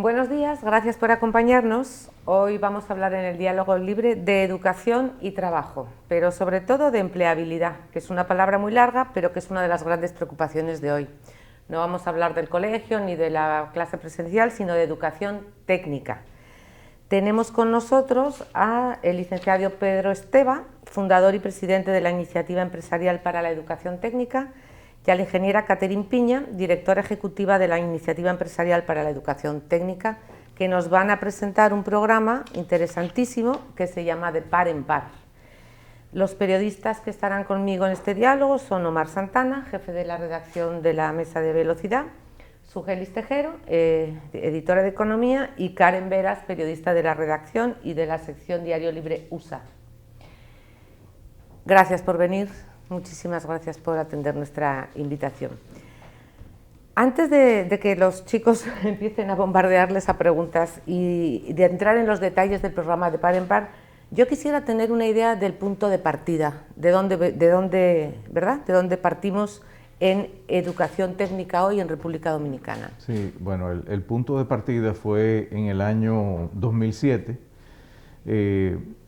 Buenos días, gracias por acompañarnos. Hoy vamos a hablar en el diálogo libre de educación y trabajo, pero sobre todo de empleabilidad, que es una palabra muy larga, pero que es una de las grandes preocupaciones de hoy. No vamos a hablar del colegio ni de la clase presencial, sino de educación técnica. Tenemos con nosotros al licenciado Pedro Esteva, fundador y presidente de la Iniciativa Empresarial para la Educación Técnica, y a la ingeniera Catherine Piña, directora ejecutiva de la Iniciativa Empresarial para la Educación Técnica, que nos van a presentar un programa interesantísimo que se llama De Par en Par. Los periodistas que estarán conmigo en este diálogo son Omar Santana, jefe de la redacción de la Mesa de Velocidad, Sugelis Tejero, editora de Economía, y Karen Veras, periodista de la redacción y de la sección Diario Libre USA. Gracias por venir. Muchísimas gracias por atender nuestra invitación. Antes de que los chicos empiecen a bombardearles a preguntas y de entrar en los detalles del programa De Par en Par, yo quisiera tener una idea del punto de partida, de dónde partimos en educación técnica hoy en República Dominicana. Sí, bueno, el punto de partida fue en el año 2007.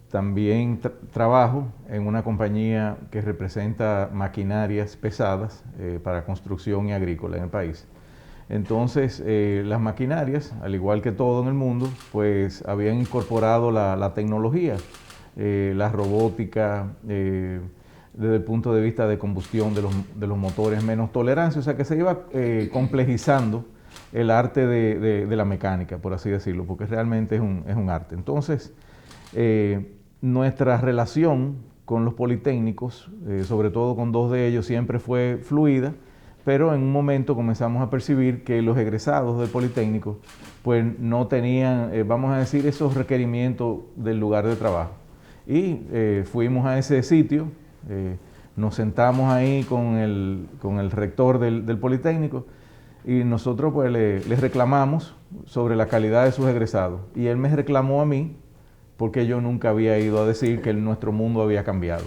También trabajo en una compañía que representa maquinarias pesadas para construcción y agrícola en el país. Entonces, las maquinarias, al igual que todo en el mundo, pues habían incorporado la tecnología, la robótica, desde el punto de vista de combustión de los motores, menos tolerancia, o sea que se iba complejizando el arte de la mecánica, por así decirlo, porque realmente es un arte. Entonces, nuestra relación con los politécnicos, sobre todo con dos de ellos, siempre fue fluida, pero en un momento comenzamos a percibir que los egresados del Politécnico pues no tenían, vamos a decir, esos requerimientos del lugar de trabajo. Y fuimos a ese sitio, nos sentamos ahí con el rector del Politécnico y nosotros pues les reclamamos sobre la calidad de sus egresados. Y él me reclamó a mí porque yo nunca había ido a decir que nuestro mundo había cambiado.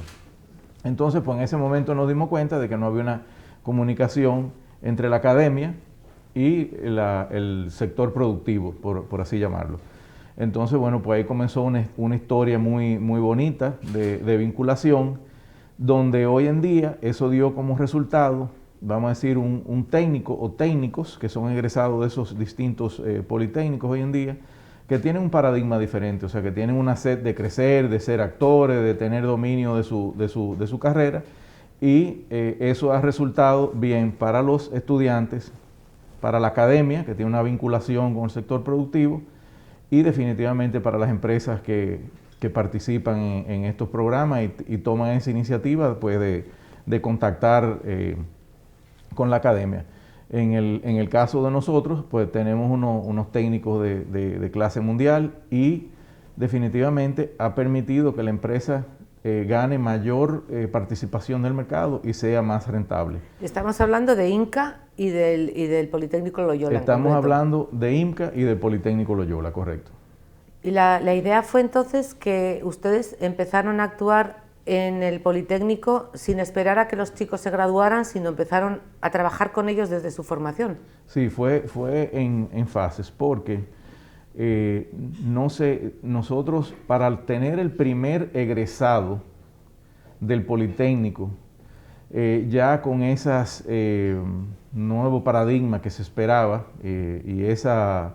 Entonces, pues en ese momento nos dimos cuenta de que no había una comunicación entre la academia y el sector productivo, por así llamarlo. Entonces, bueno, pues ahí comenzó una historia muy bonita de vinculación, donde hoy en día eso dio como resultado, vamos a decir, un técnico o técnicos que son egresados de esos distintos politécnicos hoy en día, que tienen un paradigma diferente, o sea, que tienen una sed de crecer, de ser actores, de tener dominio de su carrera, y eso ha resultado bien para los estudiantes, para la academia, que tiene una vinculación con el sector productivo, y definitivamente para las empresas que participan en estos programas y toman esa iniciativa pues, de contactar con la academia. En el caso de nosotros, pues tenemos unos técnicos de clase mundial y definitivamente ha permitido que la empresa gane mayor participación del mercado y sea más rentable. Estamos hablando de INCA y del Politécnico Loyola. Estamos hablando de IMCA y del Politécnico Loyola, correcto. Y la idea fue entonces que ustedes empezaron a actuar en el Politécnico sin esperar a que los chicos se graduaran, sino empezaron a trabajar con ellos desde su formación. Sí, fue en fases, porque nosotros para tener el primer egresado del Politécnico, ya con esas nuevo paradigma que se esperaba y esa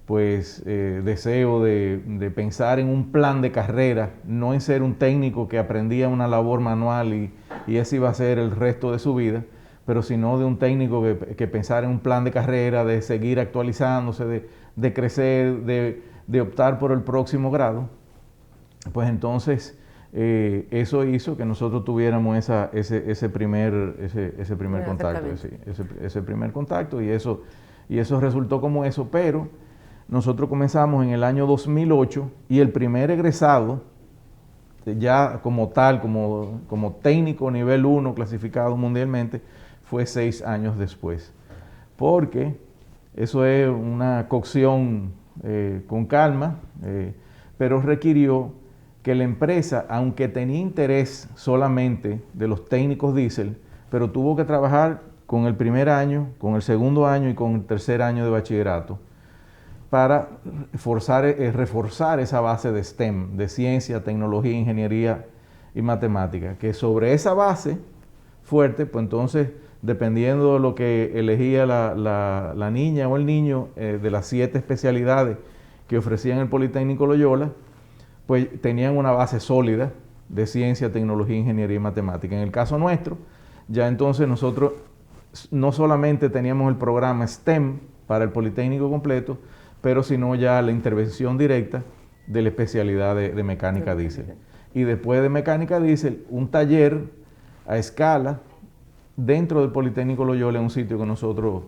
pues deseo de pensar en un plan de carrera, no en ser un técnico que aprendía una labor manual y ese iba a ser el resto de su vida, pero sino de un técnico que pensara en un plan de carrera, de seguir actualizándose, de crecer, de optar por el próximo grado. Pues entonces eso hizo que nosotros tuviéramos ese primer contacto, ese primer contacto, y eso resultó como eso, pero nosotros comenzamos en el año 2008 y el primer egresado, ya como tal, como técnico nivel 1 clasificado mundialmente, fue 6 años después. Porque eso es una cocción con calma, pero requirió que la empresa, aunque tenía interés solamente de los técnicos diésel, pero tuvo que trabajar con el primer año, con el segundo año y con el tercer año de bachillerato, para reforzar esa base de STEM, de ciencia, tecnología, ingeniería y matemática, que sobre esa base fuerte, pues entonces, dependiendo de lo que elegía la niña o el niño, de las 7 especialidades que ofrecían el Politécnico Loyola, pues tenían una base sólida de ciencia, tecnología, ingeniería y matemática. En el caso nuestro, ya entonces nosotros no solamente teníamos el programa STEM para el Politécnico completo, pero sino ya la intervención directa de la especialidad de mecánica diésel. Y después de mecánica diésel, un taller a escala dentro del Politécnico Loyola, en un sitio que nosotros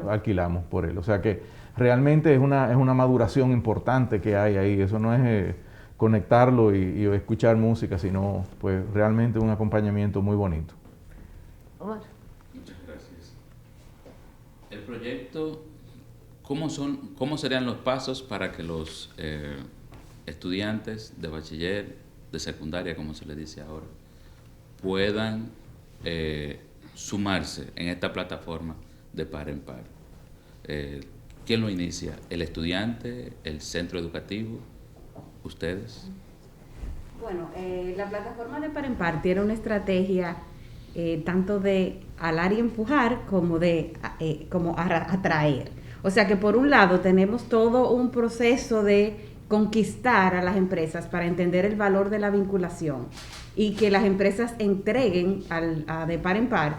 alquilamos por él. O sea que realmente es una maduración importante que hay ahí. Eso no es conectarlo y escuchar música, sino pues realmente un acompañamiento muy bonito. Omar. Muchas gracias. El proyecto, ¿cómo serían los pasos para que los estudiantes de bachiller, de secundaria, como se les dice ahora, puedan sumarse en esta plataforma de par en par? ¿Quién lo inicia? ¿El estudiante? ¿El centro educativo? ¿Ustedes? Bueno, la plataforma de par en par tiene una estrategia tanto de alar y empujar como de atraer. O sea que por un lado tenemos todo un proceso de conquistar a las empresas para entender el valor de la vinculación y que las empresas entreguen de par en par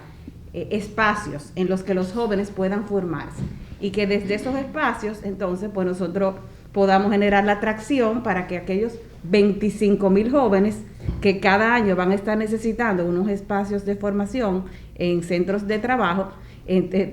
espacios en los que los jóvenes puedan formarse y que desde esos espacios entonces pues nosotros podamos generar la atracción para que aquellos 25,000 jóvenes que cada año van a estar necesitando unos espacios de formación en centros de trabajo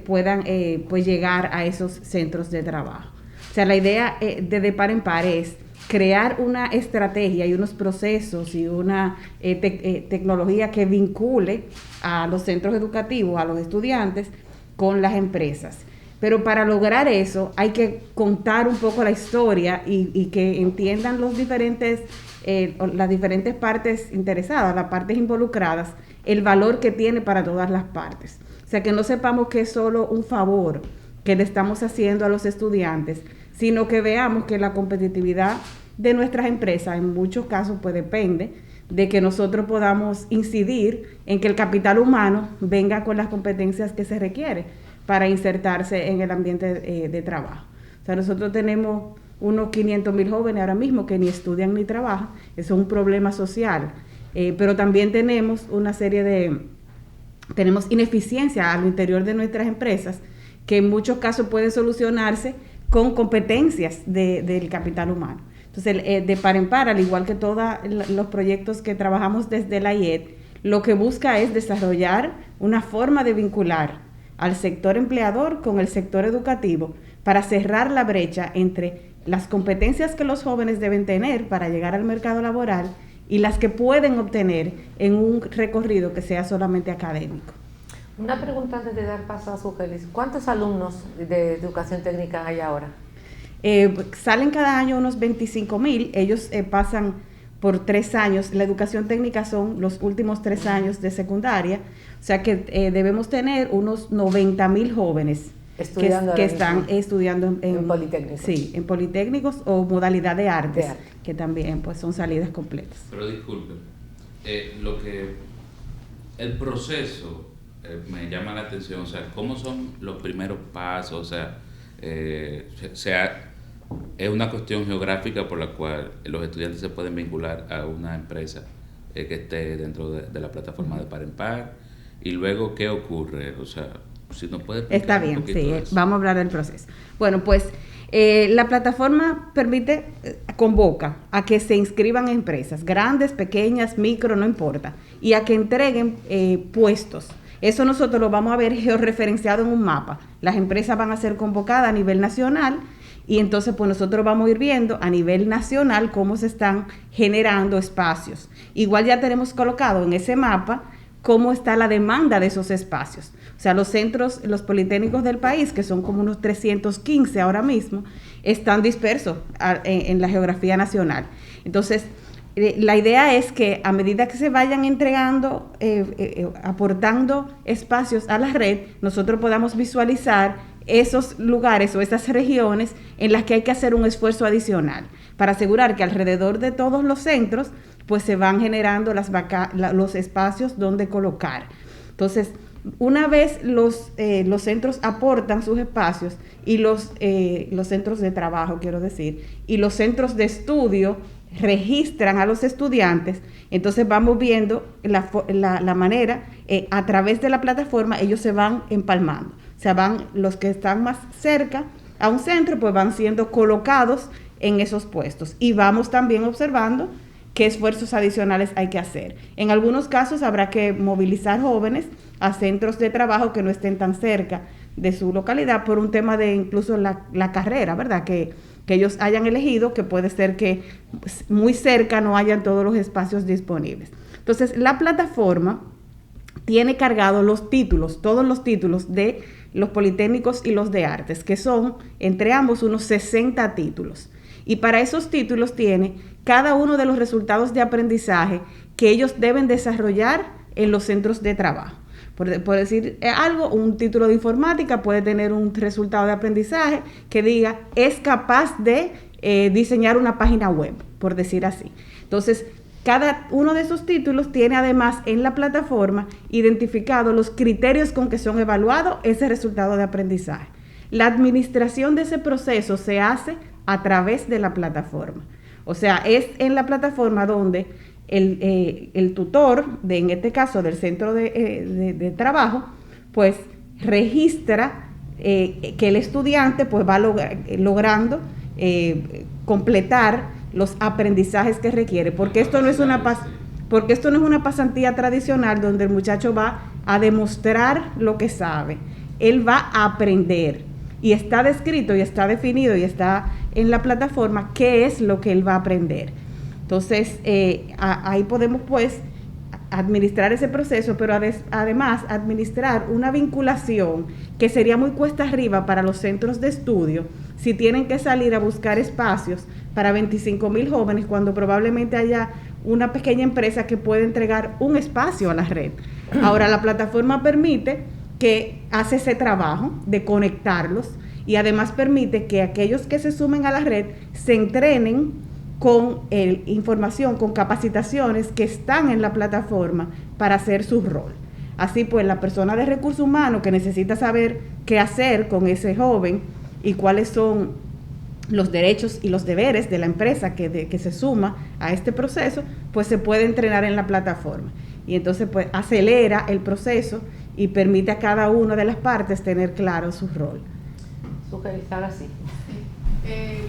puedan pues llegar a esos centros de trabajo. O sea, la idea de par en par es crear una estrategia y unos procesos y una tecnología que vincule a los centros educativos, a los estudiantes, con las empresas. Pero para lograr eso hay que contar un poco la historia y que entiendan las diferentes partes interesadas, las partes involucradas, el valor que tiene para todas las partes. O sea, que no sepamos que es solo un favor que le estamos haciendo a los estudiantes, sino que veamos que la competitividad de nuestras empresas en muchos casos pues depende de que nosotros podamos incidir en que el capital humano venga con las competencias que se requiere para insertarse en el ambiente de trabajo. O sea, nosotros tenemos unos 500,000 jóvenes ahora mismo que ni estudian ni trabajan. Eso es un problema social. Pero también tenemos una serie tenemos ineficiencia al interior de nuestras empresas que en muchos casos pueden solucionarse con competencias del capital humano. Entonces, de par en par, al igual que todos los proyectos que trabajamos desde la IED, lo que busca es desarrollar una forma de vincular al sector empleador con el sector educativo para cerrar la brecha entre las competencias que los jóvenes deben tener para llegar al mercado laboral y las que pueden obtener en un recorrido que sea solamente académico. Una pregunta antes de dar paso a Sugelis. ¿Cuántos alumnos de educación técnica hay ahora? Salen cada año unos 25,000. Ellos pasan por 3 años. La educación técnica son los últimos 3 años de secundaria. O sea que debemos tener unos 90,000 jóvenes que están estudiando en politécnicos. Sí, en politécnicos o modalidad de artes, que también pues son salidas completas. Pero disculpen, el proceso me llama la atención, o sea, ¿cómo son los primeros pasos? O sea, es una cuestión geográfica por la cual los estudiantes se pueden vincular a una empresa que esté dentro de la plataforma de par en par. Y luego, ¿qué ocurre? O sea, si nos puede explicar. Está bien, sí, vamos a hablar del proceso. Bueno, pues la plataforma convoca a que se inscriban empresas, grandes, pequeñas, micro, no importa, y a que entreguen puestos. Eso nosotros lo vamos a ver georreferenciado en un mapa. Las empresas van a ser convocadas a nivel nacional y entonces pues nosotros vamos a ir viendo a nivel nacional cómo se están generando espacios. Igual ya tenemos colocado en ese mapa cómo está la demanda de esos espacios. O sea, los centros, los politécnicos del país, que son como unos 315 ahora mismo, están dispersos en la geografía nacional. Entonces, la idea es que a medida que se vayan entregando, aportando espacios a la red, nosotros podamos visualizar esos lugares o esas regiones en las que hay que hacer un esfuerzo adicional para asegurar que alrededor de todos los centros pues se van generando los espacios donde colocar. Entonces, una vez los centros aportan sus espacios y los centros de trabajo, quiero decir, y los centros de estudio registran a los estudiantes, entonces vamos viendo la manera, a través de la plataforma ellos se van empalmando. O sea, van los que están más cerca a un centro, pues van siendo colocados en esos puestos. Y vamos también observando qué esfuerzos adicionales hay que hacer. En algunos casos habrá que movilizar jóvenes a centros de trabajo que no estén tan cerca de su localidad por un tema de incluso la carrera, ¿verdad? Que ellos hayan elegido, que puede ser que muy cerca no hayan todos los espacios disponibles. Entonces, la plataforma tiene cargados los títulos, todos los títulos de los politécnicos y los de artes, que son entre ambos unos 60 títulos. Y para esos títulos tiene cada uno de los resultados de aprendizaje que ellos deben desarrollar en los centros de trabajo. Por decir algo, un título de informática puede tener un resultado de aprendizaje que diga, es capaz de diseñar una página web, por decir así. Entonces, cada uno de esos títulos tiene además en la plataforma identificado los criterios con que son evaluados ese resultado de aprendizaje. La administración de ese proceso se hace a través de la plataforma. O sea, es en la plataforma donde el tutor, en este caso del centro de trabajo, pues registra que el estudiante pues va logrando completar los aprendizajes que requiere, porque esto no es una pasantía tradicional donde el muchacho va a demostrar lo que sabe. Él va a aprender y está descrito y está definido y está en la plataforma qué es lo que él va a aprender. Entonces, ahí podemos pues administrar ese proceso, pero además administrar una vinculación que sería muy cuesta arriba para los centros de estudio si tienen que salir a buscar espacios para 25,000 jóvenes cuando probablemente haya una pequeña empresa que puede entregar un espacio a la red. Ahora, la plataforma permite que hace ese trabajo de conectarlos y además permite que aquellos que se sumen a la red se entrenen con información, con capacitaciones que están en la plataforma para hacer su rol. Así pues, la persona de recursos humanos que necesita saber qué hacer con ese joven y cuáles son los derechos y los deberes de la empresa que se suma a este proceso, pues se puede entrenar en la plataforma. Y entonces pues acelera el proceso y permite a cada una de las partes tener claro su rol. Sugerizar así.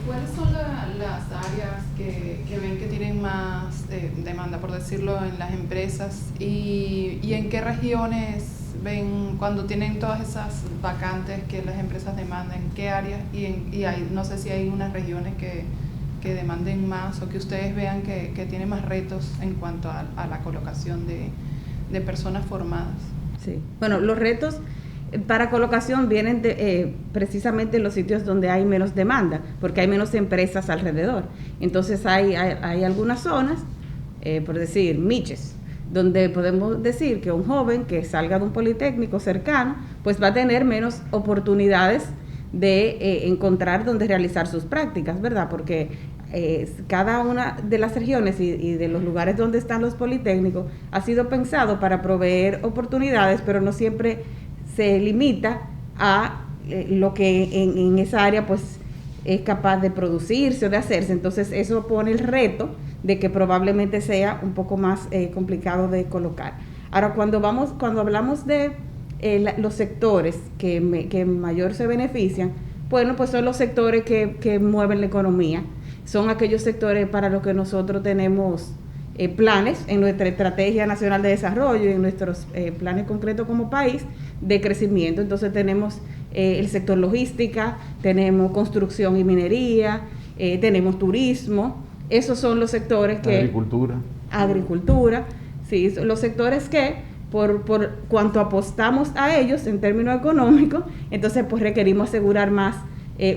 ¿Cuáles son las áreas que ven que tienen más demanda, por decirlo, en las empresas? ¿Y en qué regiones ven cuando tienen todas esas vacantes que las empresas demandan? ¿En qué áreas? Y hay, no sé si hay unas regiones que demanden más o que ustedes vean que tienen más retos en cuanto a la colocación de personas formadas. Sí, bueno, los retos para colocación vienen precisamente en los sitios donde hay menos demanda, porque hay menos empresas alrededor. Entonces hay algunas zonas, por decir, Miches, donde podemos decir que un joven que salga de un politécnico cercano, pues va a tener menos oportunidades de encontrar donde realizar sus prácticas, ¿verdad? Porque cada una de las regiones y de los lugares donde están los politécnicos ha sido pensado para proveer oportunidades, pero no siempre se limita a lo que en esa área pues es capaz de producirse o de hacerse. Entonces eso pone el reto de que probablemente sea un poco más complicado de colocar. Ahora, cuando hablamos de los sectores que mayor se benefician, bueno, pues son los sectores que mueven la economía. Son aquellos sectores para los que nosotros tenemos planes en nuestra Estrategia Nacional de Desarrollo y en nuestros planes concretos como país de crecimiento. Entonces tenemos el sector logística, tenemos construcción y minería, tenemos turismo. Esos son los sectores que... Agricultura, sí, son los sectores que por cuanto apostamos a ellos en términos económicos, entonces pues requerimos asegurar más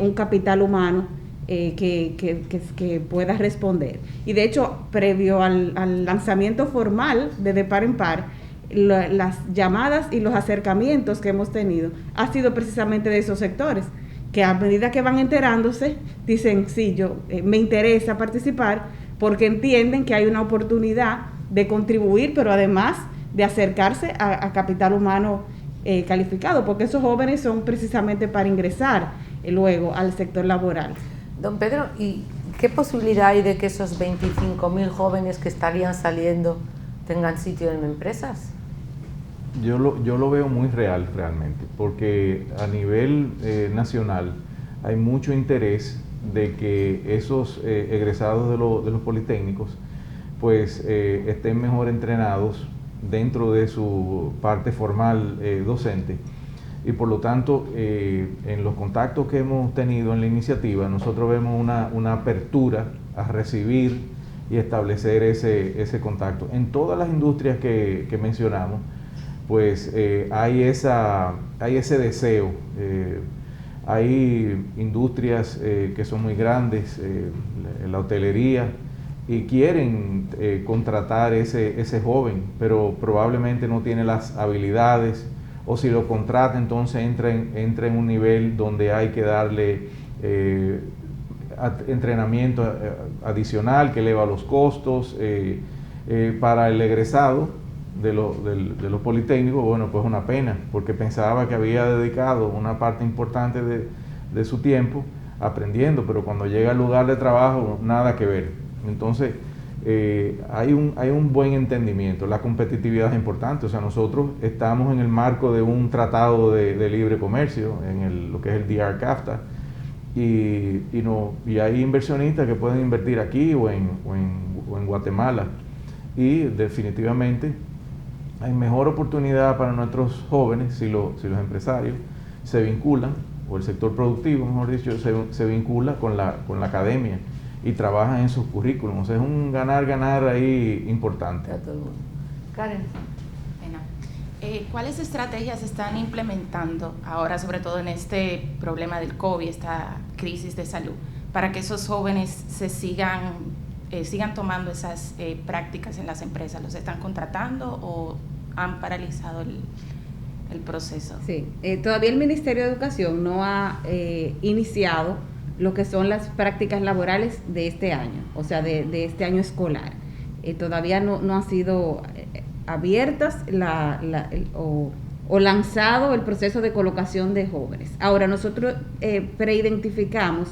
un capital humano que pueda responder. Y de hecho, previo al lanzamiento formal de par en par, las llamadas y los acercamientos que hemos tenido ha sido precisamente de esos sectores, que a medida que van enterándose, dicen, sí, yo me interesa participar, porque entienden que hay una oportunidad de contribuir, pero además de acercarse a capital humano calificado, porque esos jóvenes son precisamente para ingresar luego al sector laboral. Don Pedro, ¿y qué posibilidad hay de que esos 25.000 jóvenes que estarían saliendo tengan sitio en empresas? Yo lo veo muy real realmente, porque a nivel nacional hay mucho interés de que esos egresados de los politécnicos pues estén mejor entrenados dentro de su parte formal docente, y por lo tanto en los contactos que hemos tenido en la iniciativa nosotros vemos una apertura a recibir y establecer ese contacto. En todas las industrias que mencionamos pues hay ese deseo. Hay industrias que son muy grandes, la hotelería, y quieren contratar ese joven, pero probablemente no tiene las habilidades, o si lo contrata entonces entra en un nivel donde hay que darle entrenamiento adicional que eleva los costos. Para el egresado de los politécnicos, bueno, pues una pena, porque pensaba que había dedicado una parte importante de su tiempo aprendiendo, pero cuando llega al lugar de trabajo, nada que ver. Entonces, hay un buen entendimiento. La competitividad es importante. O sea, nosotros estamos en el marco de un tratado de libre comercio, lo que es el DR-CAFTA, y hay inversionistas que pueden invertir aquí o en Guatemala, y definitivamente hay mejor oportunidad para nuestros jóvenes si los empresarios se vinculan, o el sector productivo, mejor dicho, se vincula con la academia y trabajan en sus currículums. O sea, es un ganar-ganar ahí importante. A todo el mundo. Karen. Bueno, ¿cuáles estrategias están implementando ahora, sobre todo en este problema del COVID, esta crisis de salud, para que esos jóvenes sigan tomando esas prácticas en las empresas? ¿Los están contratando o han paralizado el proceso? Sí, todavía el Ministerio de Educación no ha iniciado lo que son las prácticas laborales de este año, o sea, de este año escolar. Todavía no han sido abiertas o lanzado el proceso de colocación de jóvenes. Ahora, nosotros preidentificamos,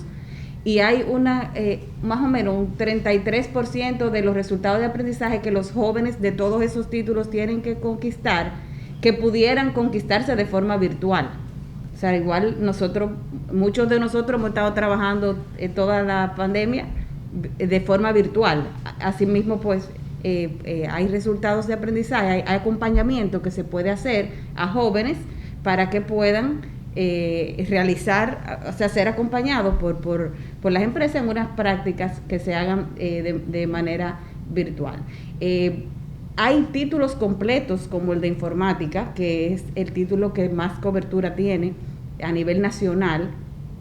y hay más o menos un 33% de los resultados de aprendizaje que los jóvenes de todos esos títulos tienen que conquistar, que pudieran conquistarse de forma virtual. O sea, igual muchos de nosotros hemos estado trabajando toda la pandemia de forma virtual. Asimismo, pues, hay resultados de aprendizaje, hay acompañamiento que se puede hacer a jóvenes para que puedan realizar, o sea, ser acompañados por las empresas en unas prácticas que se hagan de manera virtual. Hay títulos completos como el de informática, que es el título que más cobertura tiene a nivel nacional,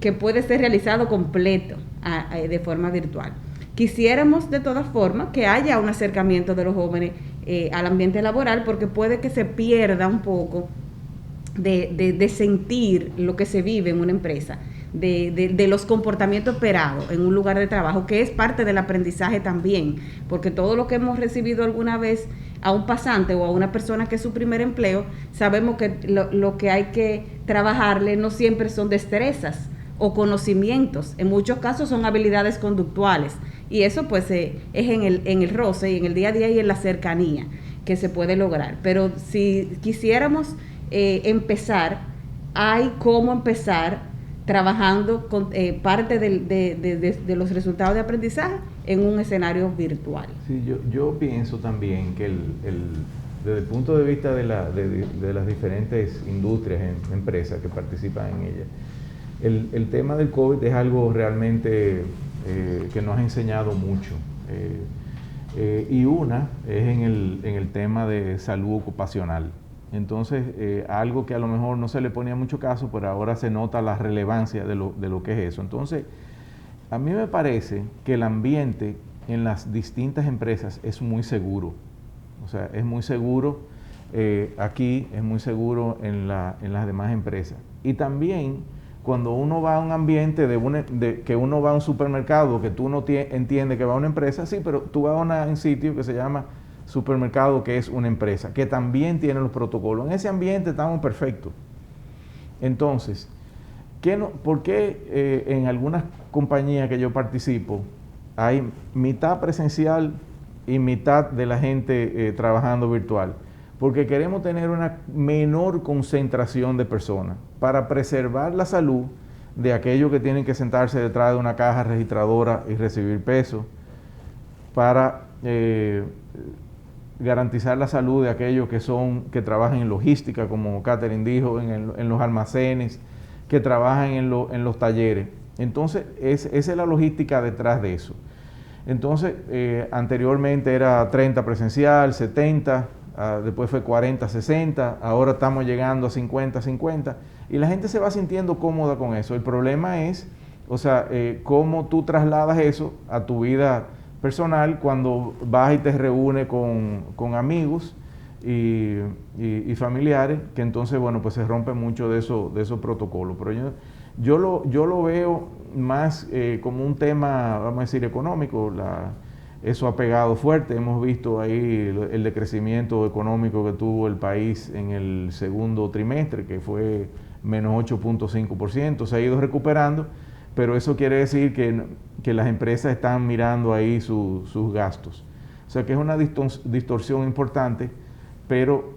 que puede ser realizado completo de forma virtual. Quisiéramos de todas formas que haya un acercamiento de los jóvenes al ambiente laboral, porque puede que se pierda un poco de sentir lo que se vive en una empresa, de los comportamientos esperados en un lugar de trabajo, que es parte del aprendizaje también, porque todo lo que hemos recibido alguna vez a un pasante o a una persona que es su primer empleo, sabemos que lo que hay que trabajarle no siempre son destrezas o conocimientos, en muchos casos son habilidades conductuales, y eso pues es en el roce y en el día a día y en la cercanía que se puede lograr. Pero si quisiéramos empezar, hay cómo empezar trabajando con parte de los resultados de aprendizaje en un escenario virtual. Sí, yo pienso también que desde el punto de vista de las diferentes industrias, empresas que participan en ella, el tema del COVID es algo realmente que nos ha enseñado mucho. Y una es en el tema de salud ocupacional. Entonces, algo que a lo mejor no se le ponía mucho caso, pero ahora se nota la relevancia de lo que es eso. Entonces, a mí me parece que el ambiente en las distintas empresas es muy seguro. O sea, es muy seguro. aquí es muy seguro en las demás empresas. Y también cuando uno va a un ambiente que uno va a un supermercado, que tú no entiendes que va a una empresa, sí, pero tú vas a un sitio que se llama supermercado, que es una empresa, que también tiene los protocolos. En ese ambiente estamos perfectos. Entonces, ¿por qué en algunas compañías que yo participo hay mitad presencial y mitad de la gente trabajando virtual? Porque queremos tener una menor concentración de personas para preservar la salud de aquellos que tienen que sentarse detrás de una caja registradora y recibir pesos, para garantizar la salud de aquellos que trabajan en logística, como Catherine dijo, en los almacenes, que trabajan en los talleres. Entonces, esa es la logística detrás de eso. Entonces, anteriormente era 30 presencial, 70, después fue 40, 60, ahora estamos llegando a 50, 50, y la gente se va sintiendo cómoda con eso. El problema es, cómo tú trasladas eso a tu vida personal cuando vas y te reúnes con amigos y familiares, que entonces, bueno, pues se rompe mucho de esos protocolos. Pero yo lo veo más como un tema, vamos a decir, económico. Eso ha pegado fuerte. Hemos visto ahí el decrecimiento económico que tuvo el país en el segundo trimestre, que fue menos 8.5%. Se ha ido recuperando, pero eso quiere decir que las empresas están mirando ahí sus gastos. O sea que es una distorsión importante, pero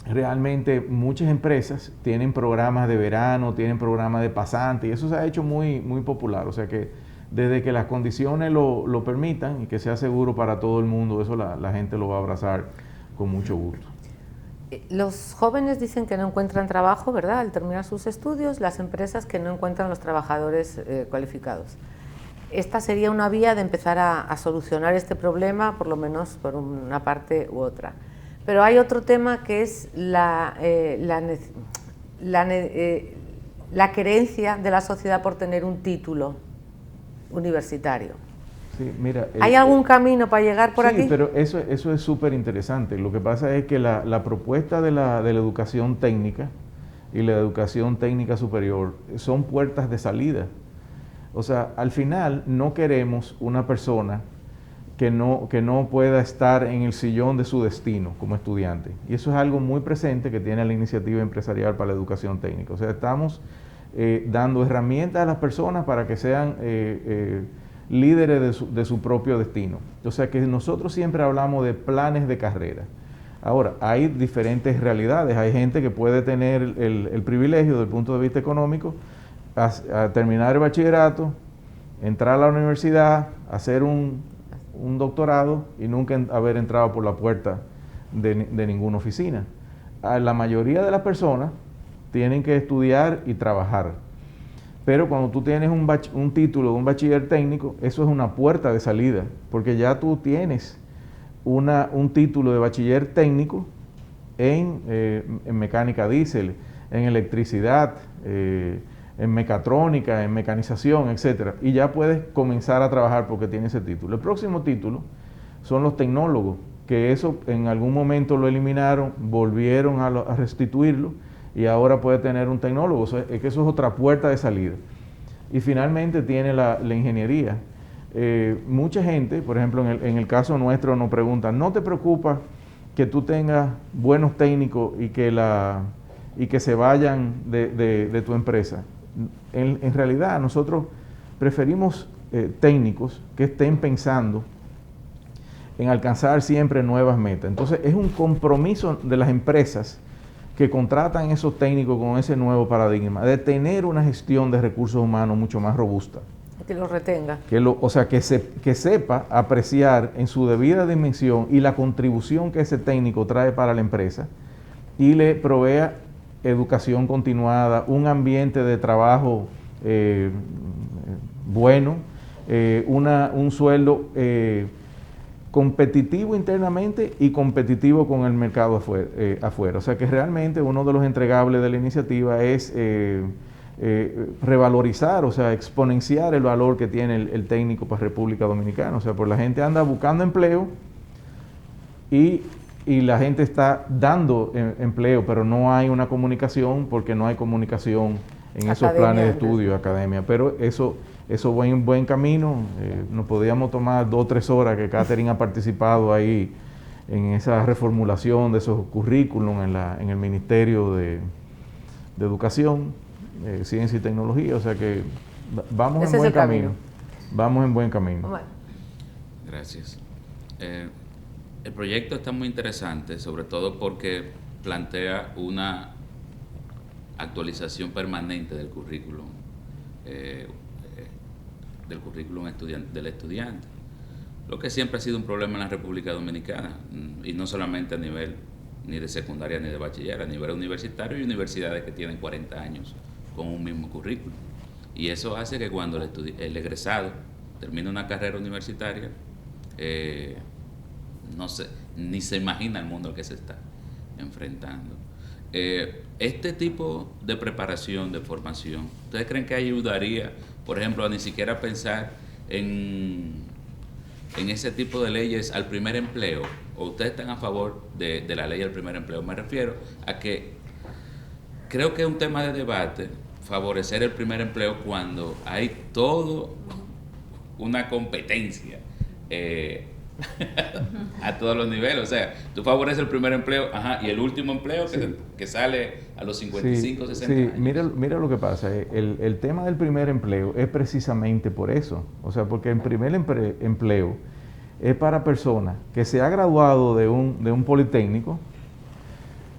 realmente muchas empresas tienen programas de verano, tienen programas de pasante, y eso se ha hecho muy, muy popular. O sea que desde que las condiciones lo permitan y que sea seguro para todo el mundo, eso la gente lo va a abrazar con mucho gusto. Los jóvenes dicen que no encuentran trabajo, ¿verdad?, al terminar sus estudios, las empresas que no encuentran los trabajadores cualificados. Esta sería una vía de empezar a solucionar este problema, por lo menos por una parte u otra. Pero hay otro tema que es la querencia de la sociedad por tener un título universitario. Sí, mira, ¿Hay algún camino para llegar por aquí? Sí, pero eso es súper interesante. Lo que pasa es que la propuesta de la educación técnica y la educación técnica superior son puertas de salida. O sea, al final no queremos una persona que no pueda estar en el sillón de su destino como estudiante. Y eso es algo muy presente que tiene la iniciativa empresarial para la educación técnica. O sea, estamos dando herramientas a las personas para que sean líderes de su propio destino. O sea que nosotros siempre hablamos de planes de carrera. Ahora, hay diferentes realidades. Hay gente que puede tener el privilegio desde el punto de vista económico a terminar el bachillerato, entrar a la universidad, hacer un doctorado y nunca haber entrado por la puerta de ninguna oficina. La mayoría de las personas tienen que estudiar y trabajar. Pero cuando tú tienes un título de un bachiller técnico, eso es una puerta de salida, porque ya tú tienes un título de bachiller técnico en mecánica diésel, en electricidad, en mecatrónica, en mecanización, etcétera, y ya puedes comenzar a trabajar porque tienes ese título. El próximo título son los tecnólogos, que eso en algún momento lo eliminaron, volvieron a restituirlo, y ahora puede tener un tecnólogo. Es que eso es otra puerta de salida. Y finalmente tiene la ingeniería. Mucha gente, por ejemplo, en el caso nuestro, nos preguntan, ¿no te preocupa que tú tengas buenos técnicos y que se vayan de tu empresa? En realidad, nosotros preferimos técnicos que estén pensando en alcanzar siempre nuevas metas. Entonces, es un compromiso de las empresas que contratan esos técnicos con ese nuevo paradigma, de tener una gestión de recursos humanos mucho más robusta. Que los retenga. Que sepa apreciar en su debida dimensión y la contribución que ese técnico trae para la empresa y le provea educación continuada, un ambiente de trabajo bueno, un sueldo competitivo internamente y competitivo con el mercado afuera. O sea que realmente uno de los entregables de la iniciativa es revalorizar, o sea, exponenciar el valor que tiene el técnico para República Dominicana. O sea, pues la gente anda buscando empleo y y la gente está dando empleo, pero no hay una comunicación porque no hay comunicación en esos planes de estudio, academia. Pero eso va en buen camino. Nos podíamos tomar 2 o 3 horas que Catherine ha participado ahí en esa reformulación de esos currículum en el Ministerio de Educación, Ciencia y Tecnología. O sea que vamos en buen camino. Vamos en buen camino. Bueno. Gracias. El proyecto está muy interesante, sobre todo porque plantea una actualización permanente del currículum del estudiante, lo que siempre ha sido un problema en la República Dominicana, y no solamente a nivel ni de secundaria ni de bachiller, a nivel universitario, y universidades que tienen 40 años con un mismo currículum. Y eso hace que cuando el egresado termina una carrera universitaria, ni se imagina el mundo al que se está enfrentando. Este tipo de preparación, de formación, ¿ustedes creen que ayudaría, por ejemplo, a ni siquiera pensar en ese tipo de leyes al primer empleo? ¿O ustedes están a favor de la ley al primer empleo? Me refiero a que creo que es un tema de debate favorecer el primer empleo cuando hay todo una competencia a todos los niveles. O sea, tú favoreces el primer empleo, y el último empleo que sale a los 55, 60 años. Mira lo que pasa. El tema del primer empleo es precisamente por eso. O sea, porque el primer empleo es para personas que se ha graduado de un politécnico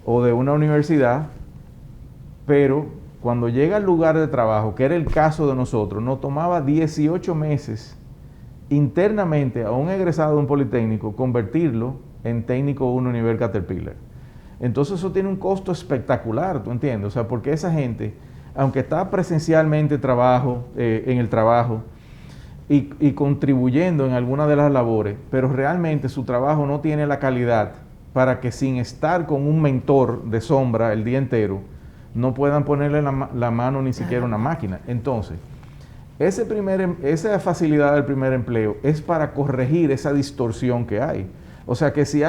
o de una universidad, pero cuando llega al lugar de trabajo, que era el caso de nosotros, nos tomaba 18 meses internamente a un egresado de un politécnico convertirlo en técnico 1 nivel Caterpillar. Entonces eso tiene un costo espectacular, ¿tú entiendes? O sea, porque esa gente, aunque está presencialmente en el trabajo y contribuyendo en alguna de las labores, pero realmente su trabajo no tiene la calidad para que sin estar con un mentor de sombra el día entero, no puedan ponerle la mano ni siquiera a una máquina. Entonces, esa facilidad del primer empleo es para corregir esa distorsión que hay. O sea, que si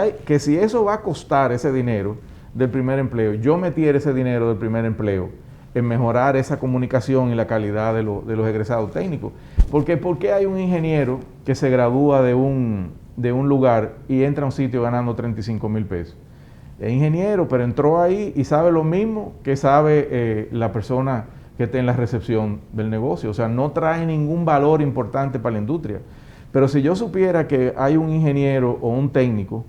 eso va a costar ese dinero del primer empleo, yo metiera ese dinero del primer empleo en mejorar esa comunicación y la calidad de los egresados técnicos. Porque ¿por qué hay un ingeniero que se gradúa de un lugar y entra a un sitio ganando 35,000 pesos? Es ingeniero, pero entró ahí y sabe lo mismo que sabe la persona que esté en la recepción del negocio. O sea, no trae ningún valor importante para la industria. Pero si yo supiera que hay un ingeniero o un técnico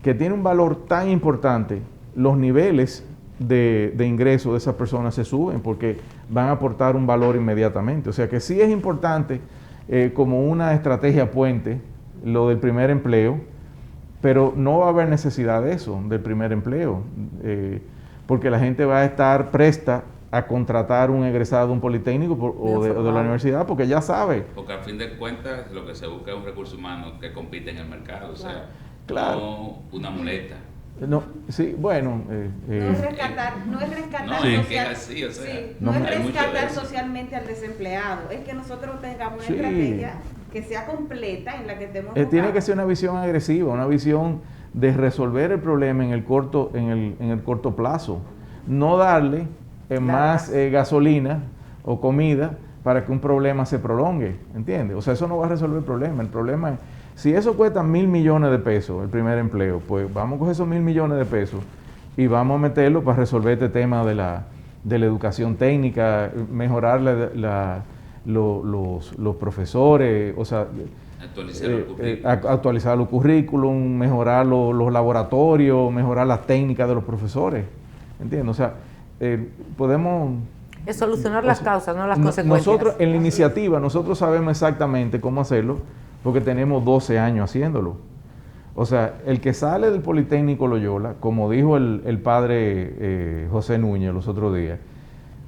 que tiene un valor tan importante, los niveles de ingreso de esas personas se suben porque van a aportar un valor inmediatamente. O sea que sí es importante como una estrategia puente lo del primer empleo, pero no va a haber necesidad de eso, del primer empleo, porque la gente va a estar presta a contratar un egresado de un politécnico o de la universidad porque ya sabe. Porque a fin de cuentas lo que se busca es un recurso humano que compite en el mercado, o sea, claro, no una muleta. No, sí, bueno. No es rescatar socialmente al desempleado, es que nosotros tengamos una estrategia que sea completa en la que estemos tiene que ser una visión agresiva, una visión de resolver el problema en el corto plazo, no darle más gasolina o comida para que un problema se prolongue, ¿entiendes? O sea, eso no va a resolver el problema es, si eso cuesta 1,000 millones de pesos, el primer empleo, pues vamos a coger esos 1,000 millones de pesos y vamos a meterlo para resolver este tema de la educación técnica, mejorar los profesores, o sea, actualizar los currículum, mejorar los laboratorios, mejorar las técnicas de los profesores, ¿entiendes? O sea, podemos... Es solucionar las causas, no las consecuencias. Nosotros, en la iniciativa, nosotros sabemos exactamente cómo hacerlo, porque tenemos 12 años haciéndolo. O sea, el que sale del Politécnico Loyola, como dijo el padre José Núñez los otros días,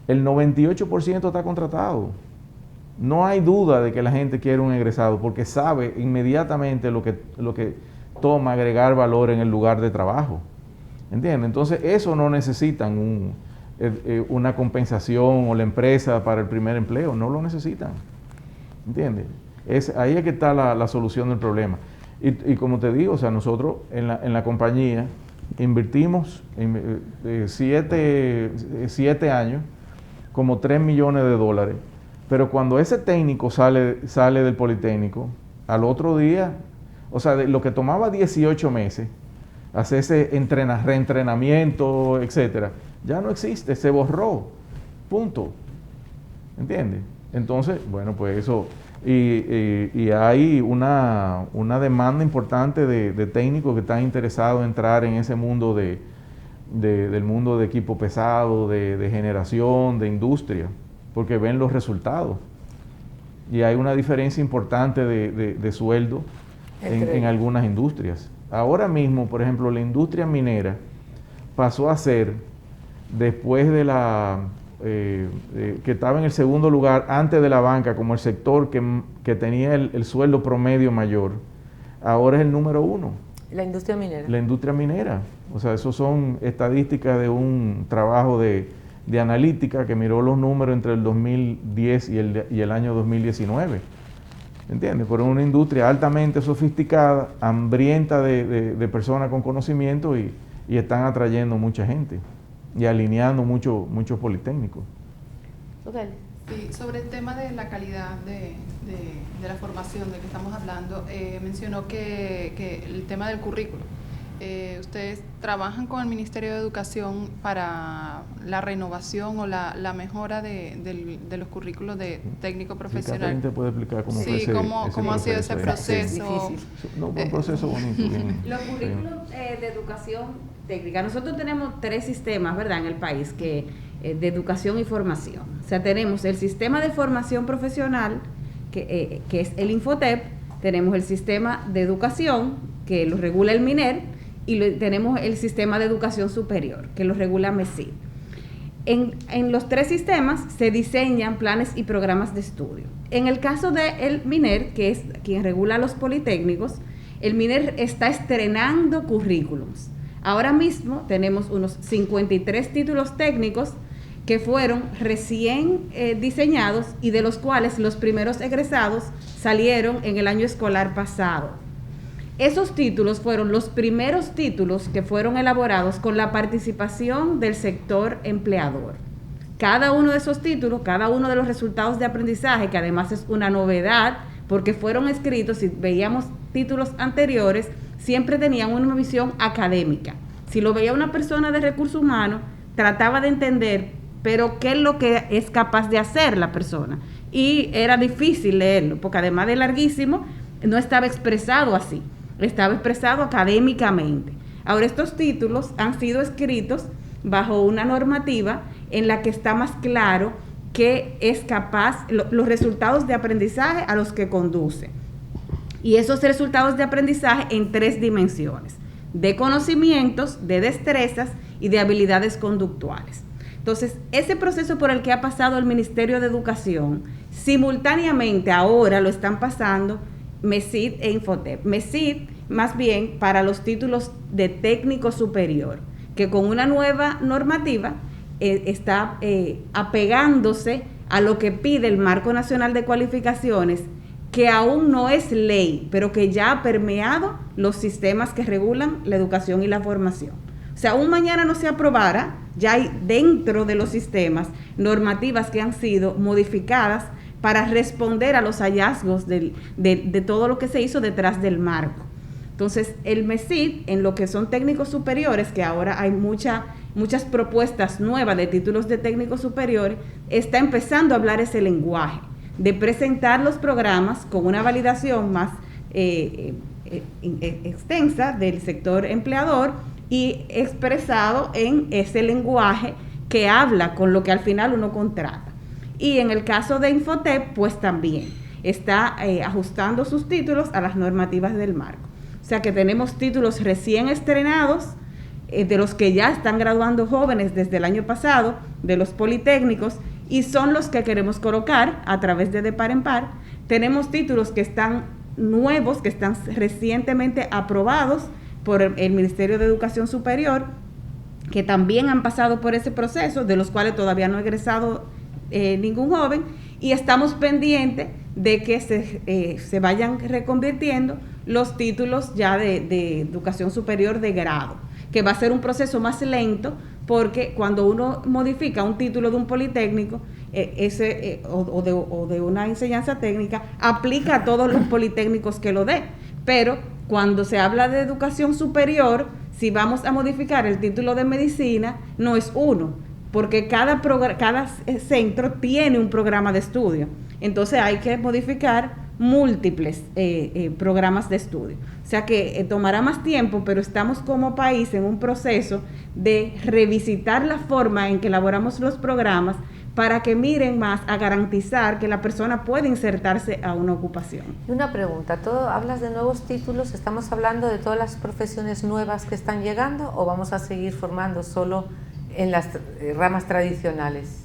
el 98% está contratado. No hay duda de que la gente quiere un egresado, porque sabe inmediatamente lo que toma agregar valor en el lugar de trabajo. ¿Entiendes? Entonces, eso no necesitan una compensación o la empresa para el primer empleo, no lo necesitan. ¿Entiendes? Ahí es que está la solución del problema. Y como te digo, o sea, nosotros en la compañía invertimos 7 años como $3 millones, pero cuando ese técnico sale del Politécnico, al otro día, o sea, de lo que tomaba 18 meses, hacer ese reentrenamiento, etcétera, ya no existe, se borró, punto, ¿entiendes? Entonces, bueno, pues eso, y hay una demanda importante de técnicos que están interesados en entrar en ese mundo del mundo de equipo pesado, de generación, de industria, porque ven los resultados. Y hay una diferencia importante de sueldo en algunas industrias. Ahora mismo, por ejemplo, la industria minera pasó a ser, después de que estaba en el segundo lugar antes de la banca, como el sector que tenía el sueldo promedio mayor, ahora es el número 1. La industria minera. La industria minera. O sea, eso son estadísticas de un trabajo de analítica que miró los números entre el 2010 y el año 2019. ¿Entiendes? Pero es una industria altamente sofisticada, hambrienta de personas con conocimiento y están atrayendo mucha gente y alineando muchos politécnicos. Okay. Sí, sobre el tema de la calidad de la formación de que estamos hablando, mencionó que el tema del currículo. Ustedes trabajan con el Ministerio de Educación para la renovación o la mejora de los currículos de técnico profesional. ¿Te puede explicar cómo fue cómo ha sido ese proceso? No, fue un proceso bonito. Los currículos de educación técnica. Nosotros tenemos 3 sistemas, ¿verdad?, en el país de educación y formación. O sea, tenemos el sistema de formación profesional, que es el Infotep, tenemos el sistema de educación, que lo regula el MINER, y tenemos el sistema de educación superior, que lo regula MESID. En los 3 sistemas se diseñan planes y programas de estudio. En el caso del MINER, que es quien regula los politécnicos, el MINER está estrenando currículums. Ahora mismo tenemos unos 53 títulos técnicos que fueron recién diseñados y de los cuales los primeros egresados salieron en el año escolar pasado. Esos títulos fueron los primeros títulos que fueron elaborados con la participación del sector empleador. Cada uno de esos títulos, cada uno de los resultados de aprendizaje, que además es una novedad, porque fueron escritos, si veíamos títulos anteriores, siempre tenían una visión académica. Si lo veía una persona de recursos humanos, trataba de entender, pero qué es lo que es capaz de hacer la persona. Y era difícil leerlo, porque además de larguísimo, no estaba expresado así. Estaba expresado académicamente. Ahora, estos títulos han sido escritos bajo una normativa en la que está más claro que es capaz, los resultados de aprendizaje a los que conduce. Y esos resultados de aprendizaje en 3 dimensiones: de conocimientos, de destrezas y de habilidades conductuales. Entonces, ese proceso por el que ha pasado el Ministerio de Educación, simultáneamente ahora lo están pasando MESID e Infotep. MESID, más bien, para los títulos de técnico superior, que con una nueva normativa está apegándose a lo que pide el Marco Nacional de Cualificaciones, que aún no es ley, pero que ya ha permeado los sistemas que regulan la educación y la formación. O sea, aún mañana no se aprobara, ya hay dentro de los sistemas normativas que han sido modificadas para responder a los hallazgos de todo lo que se hizo detrás del marco. Entonces, el MESID, en lo que son técnicos superiores, que ahora hay muchas propuestas nuevas de títulos de técnicos superiores, está empezando a hablar ese lenguaje, de presentar los programas con una validación más extensa del sector empleador y expresado en ese lenguaje que habla con lo que al final uno contrata. Y en el caso de Infotep, pues también está ajustando sus títulos a las normativas del marco. O sea que tenemos títulos recién estrenados, de los que ya están graduando jóvenes desde el año pasado, de los politécnicos, y son los que queremos colocar a través de par en par. Tenemos títulos que están nuevos, que están recientemente aprobados por el Ministerio de Educación Superior, que también han pasado por ese proceso, de los cuales todavía no ha egresado ningún joven, y estamos pendientes de que se vayan reconvirtiendo los títulos ya de educación superior de grado, que va a ser un proceso más lento, porque cuando uno modifica un título de un politécnico, o de una enseñanza técnica, aplica a todos los politécnicos que lo dé. Pero cuando se habla de educación superior, si vamos a modificar el título de medicina, no es uno, porque cada centro tiene un programa de estudio. Entonces hay que modificar múltiples programas de estudio. O sea que tomará más tiempo, pero estamos como país en un proceso de revisitar la forma en que elaboramos los programas para que miren más a garantizar que la persona puede insertarse a una ocupación. Y una pregunta, hablas de nuevos títulos, ¿estamos hablando de todas las profesiones nuevas que están llegando o vamos a seguir formando solo en las ramas tradicionales?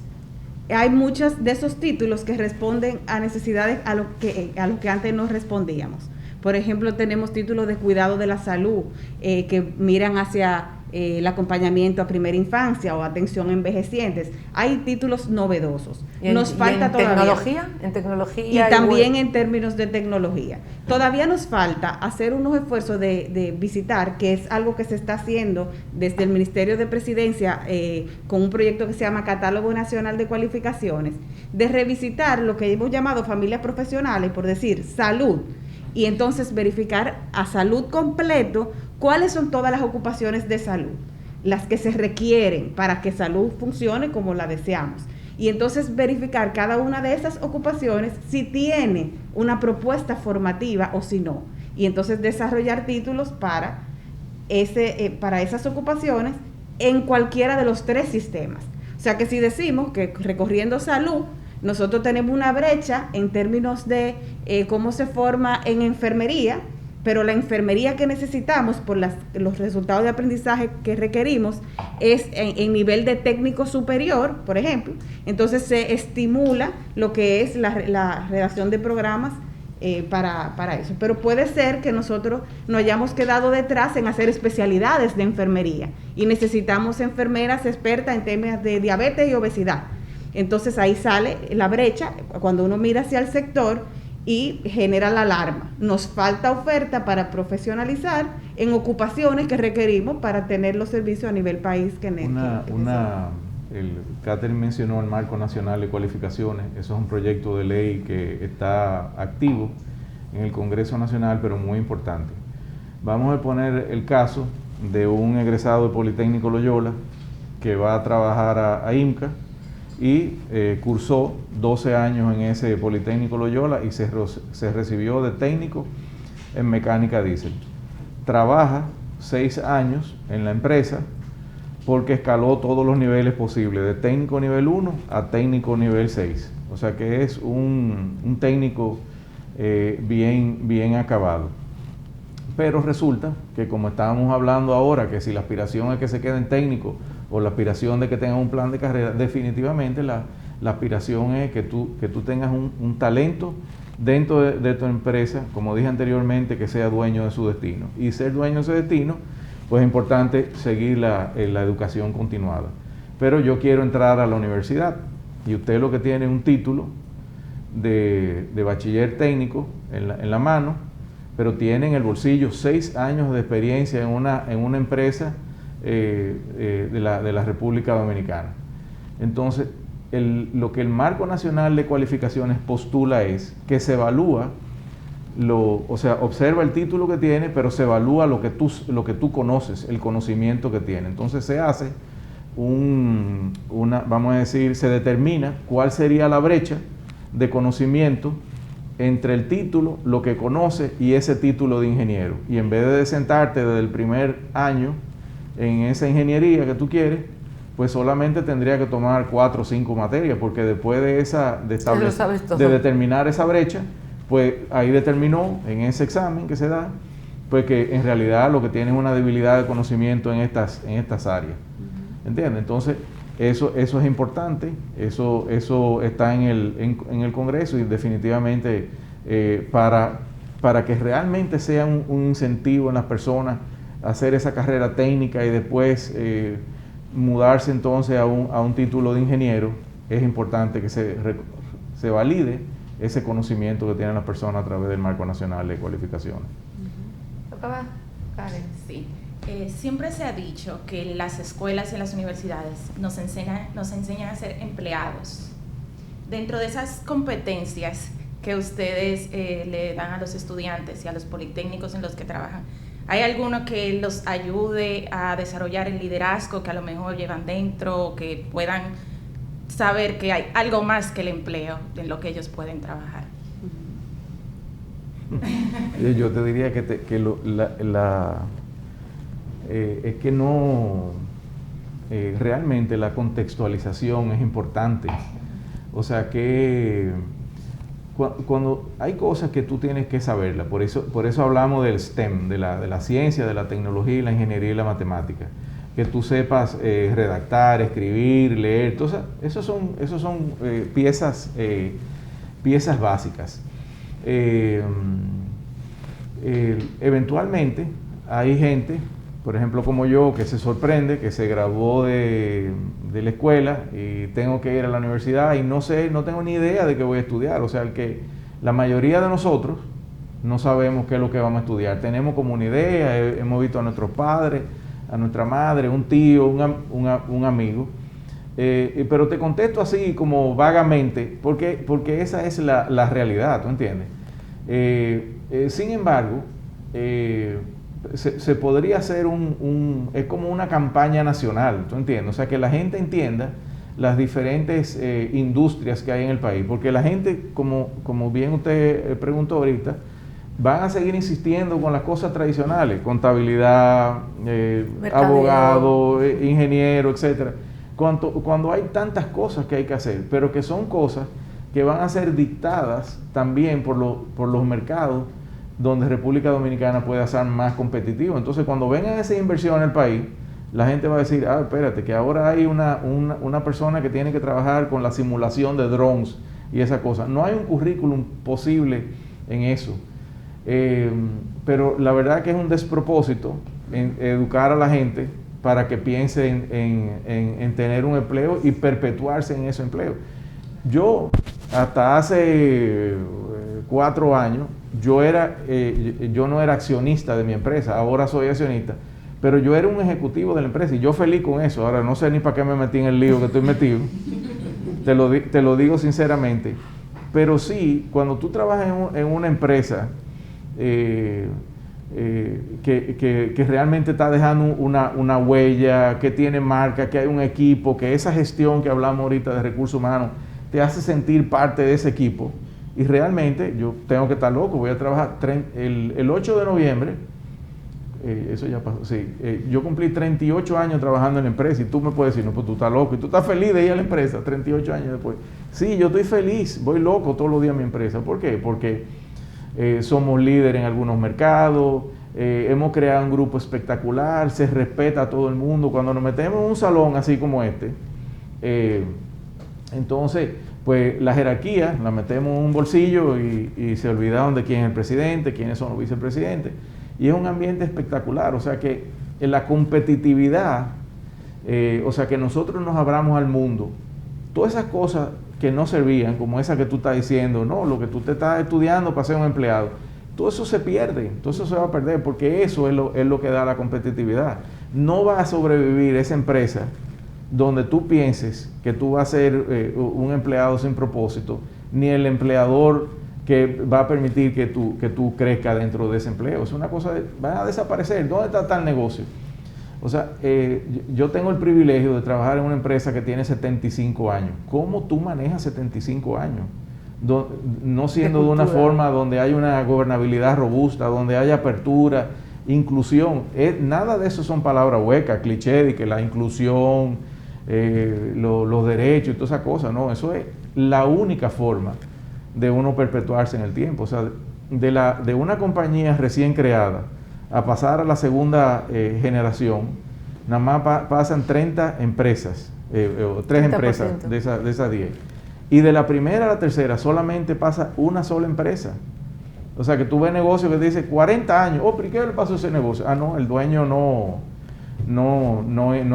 Hay muchos de esos títulos que responden a necesidades a lo que antes no respondíamos. Por ejemplo, tenemos títulos de cuidado de la salud que miran hacia el acompañamiento a primera infancia o atención a envejecientes. Hay títulos novedosos. Nos falta todavía. ¿En tecnología? Y también en términos de tecnología. Todavía nos falta hacer unos esfuerzos de visitar, que es algo que se está haciendo desde el Ministerio de Presidencia con un proyecto que se llama Catálogo Nacional de Cualificaciones, de revisitar lo que hemos llamado familias profesionales, por decir, salud, y entonces verificar a salud completo cuáles son todas las ocupaciones de salud, las que se requieren para que salud funcione como la deseamos. Y entonces verificar cada una de esas ocupaciones si tiene una propuesta formativa o si no. Y entonces desarrollar títulos para esas ocupaciones en cualquiera de los 3 sistemas. O sea que si decimos que recorriendo salud, nosotros tenemos una brecha en términos de cómo se forma en enfermería, pero la enfermería que necesitamos por los resultados de aprendizaje que requerimos es en nivel de técnico superior, por ejemplo. Entonces se estimula lo que es la redacción de programas para eso. Pero puede ser que nosotros nos hayamos quedado detrás en hacer especialidades de enfermería y necesitamos enfermeras expertas en temas de diabetes y obesidad. Entonces ahí sale la brecha cuando uno mira hacia el sector y genera la alarma. Nos falta oferta para profesionalizar en ocupaciones que requerimos para tener los servicios a nivel país que Catherine mencionó el Marco Nacional de Cualificaciones. Eso es un proyecto de ley que está activo en el Congreso Nacional, pero muy importante. Vamos a poner el caso de un egresado de Politécnico Loyola que va a trabajar a IMCA y cursó 12 años en ese Politécnico Loyola y se recibió de técnico en mecánica diésel. Trabaja 6 años en la empresa porque escaló todos los niveles posibles, de técnico nivel 1 a técnico nivel 6. O sea que es un técnico bien acabado. Pero resulta que, como estábamos hablando ahora, que si la aspiración es que se quede en técnico o la aspiración de que tenga un plan de carrera, definitivamente la aspiración es que tú tengas un talento dentro de tu empresa, como dije anteriormente, que sea dueño de su destino. Y ser dueño de su destino, pues es importante seguir la educación continuada. Pero yo quiero entrar a la universidad y usted lo que tiene es un título de bachiller técnico en la mano, pero tiene en el bolsillo 6 años de experiencia en una empresa de la República Dominicana. Entonces, lo que el Marco Nacional de Cualificaciones postula es que se evalúa, observa el título que tiene, pero se evalúa lo que tú conoces, el conocimiento que tiene. Entonces se hace vamos a decir, se determina cuál sería la brecha de conocimiento entre el título, lo que conoce y ese título de ingeniero. Y en vez de sentarte desde el primer año en esa ingeniería que tú quieres, pues solamente tendría que tomar 4 o 5 materias, porque después de determinar esa brecha, pues ahí determinó en ese examen que se da, pues que en realidad lo que tiene es una debilidad de conocimiento en estas áreas. ¿Entiendes? Entonces, eso es importante, eso está en el Congreso y definitivamente para que realmente sea un incentivo en las personas hacer esa carrera técnica y después mudarse entonces a un título de ingeniero, es importante que se valide ese conocimiento que tienen las personas a través del Marco Nacional de Cualificaciones. ¿Tocaba? Karen. Sí. Siempre se ha dicho que las escuelas y las universidades nos enseñan a ser empleados. Dentro de esas competencias que ustedes le dan a los estudiantes y a los politécnicos en los que trabajan, ¿hay alguno que los ayude a desarrollar el liderazgo que a lo mejor llevan dentro, que puedan saber que hay algo más que el empleo en lo que ellos pueden trabajar? Yo te diría que es que no, realmente la contextualización es importante. O sea que cuando hay cosas que tú tienes que saberlas, por eso hablamos del STEM, de la ciencia, de la tecnología, la ingeniería y la matemática. Que tú sepas redactar, escribir, leer, entonces, esos son piezas básicas. Eventualmente hay gente, por ejemplo como yo, que se sorprende, que se graduó de la escuela y tengo que ir a la universidad y no tengo ni idea de qué voy a estudiar. O sea, que la mayoría de nosotros no sabemos qué es lo que vamos a estudiar. Tenemos como una idea, hemos visto a nuestros padres, a nuestra madre, un tío, un amigo. Pero te contesto así como vagamente, porque esa es la realidad, ¿tú entiendes? Sin embargo, se podría hacer es como una campaña nacional, ¿tú entiendes? O sea, que la gente entienda las diferentes industrias que hay en el país, porque la gente, como bien usted preguntó ahorita, van a seguir insistiendo con las cosas tradicionales, contabilidad, abogado, ingeniero, etcétera. Cuando hay tantas cosas que hay que hacer, pero que son cosas que van a ser dictadas también por los mercados donde República Dominicana puede ser más competitivo. Entonces, cuando vengan esa inversión en el país, la gente va a decir, espérate, que ahora hay una persona que tiene que trabajar con la simulación de drones y esa cosa. No hay un currículum posible en eso. Pero la verdad que es un despropósito en educar a la gente para que piense en tener un empleo y perpetuarse en ese empleo. Yo, hasta hace 4 años, yo no era accionista de mi empresa, ahora soy accionista, pero yo era un ejecutivo de la empresa y yo feliz con eso. Ahora no sé ni para qué me metí en el lío que estoy metido, te lo digo sinceramente, pero sí, cuando tú trabajas en una empresa que realmente está dejando una huella, que tiene marca, que hay un equipo, que esa gestión que hablamos ahorita de recursos humanos te hace sentir parte de ese equipo. Y realmente yo tengo que estar loco, voy a trabajar el 8 de noviembre, eso ya pasó, sí, yo cumplí 38 años trabajando en la empresa y tú me puedes decir, no, pues tú estás loco y tú estás feliz de ir a la empresa 38 años después. Sí, yo estoy feliz, voy loco todos los días a mi empresa. ¿Por qué? Porque somos líderes en algunos mercados, hemos creado un grupo espectacular, se respeta a todo el mundo. Cuando nos metemos en un salón así como este, entonces, pues la jerarquía la metemos en un bolsillo y se olvidaron de quién es el presidente, quiénes son los vicepresidentes. Y es un ambiente espectacular, o sea que en la competitividad, o sea que nosotros nos abramos al mundo, todas esas cosas que no servían, como esa que tú estás diciendo, no, lo que tú te estás estudiando para ser un empleado, todo eso se pierde, todo eso se va a perder, porque eso es lo que da la competitividad. No va a sobrevivir esa empresa donde tú pienses que tú vas a ser un empleado sin propósito, ni el empleador que va a permitir que tú crezcas dentro de ese empleo. Es una cosa, van a desaparecer. ¿Dónde está tal negocio? O sea, yo tengo el privilegio de trabajar en una empresa que tiene 75 años. ¿Cómo tú manejas 75 años? No siendo de una forma donde hay una gobernabilidad robusta, donde haya apertura, inclusión. Nada de eso son palabras huecas, cliché de que la inclusión, los derechos y todas esas cosas. No, eso es la única forma de uno perpetuarse en el tiempo. O sea, de una compañía recién creada a pasar a la segunda generación, nada más pasan 30 empresas, o 3 empresas de esas 10. Y de la primera a la tercera solamente pasa una sola empresa. O sea, que tú ves negocios que te dice 40 años, pero ¿y qué le pasó a ese negocio? No, el dueño no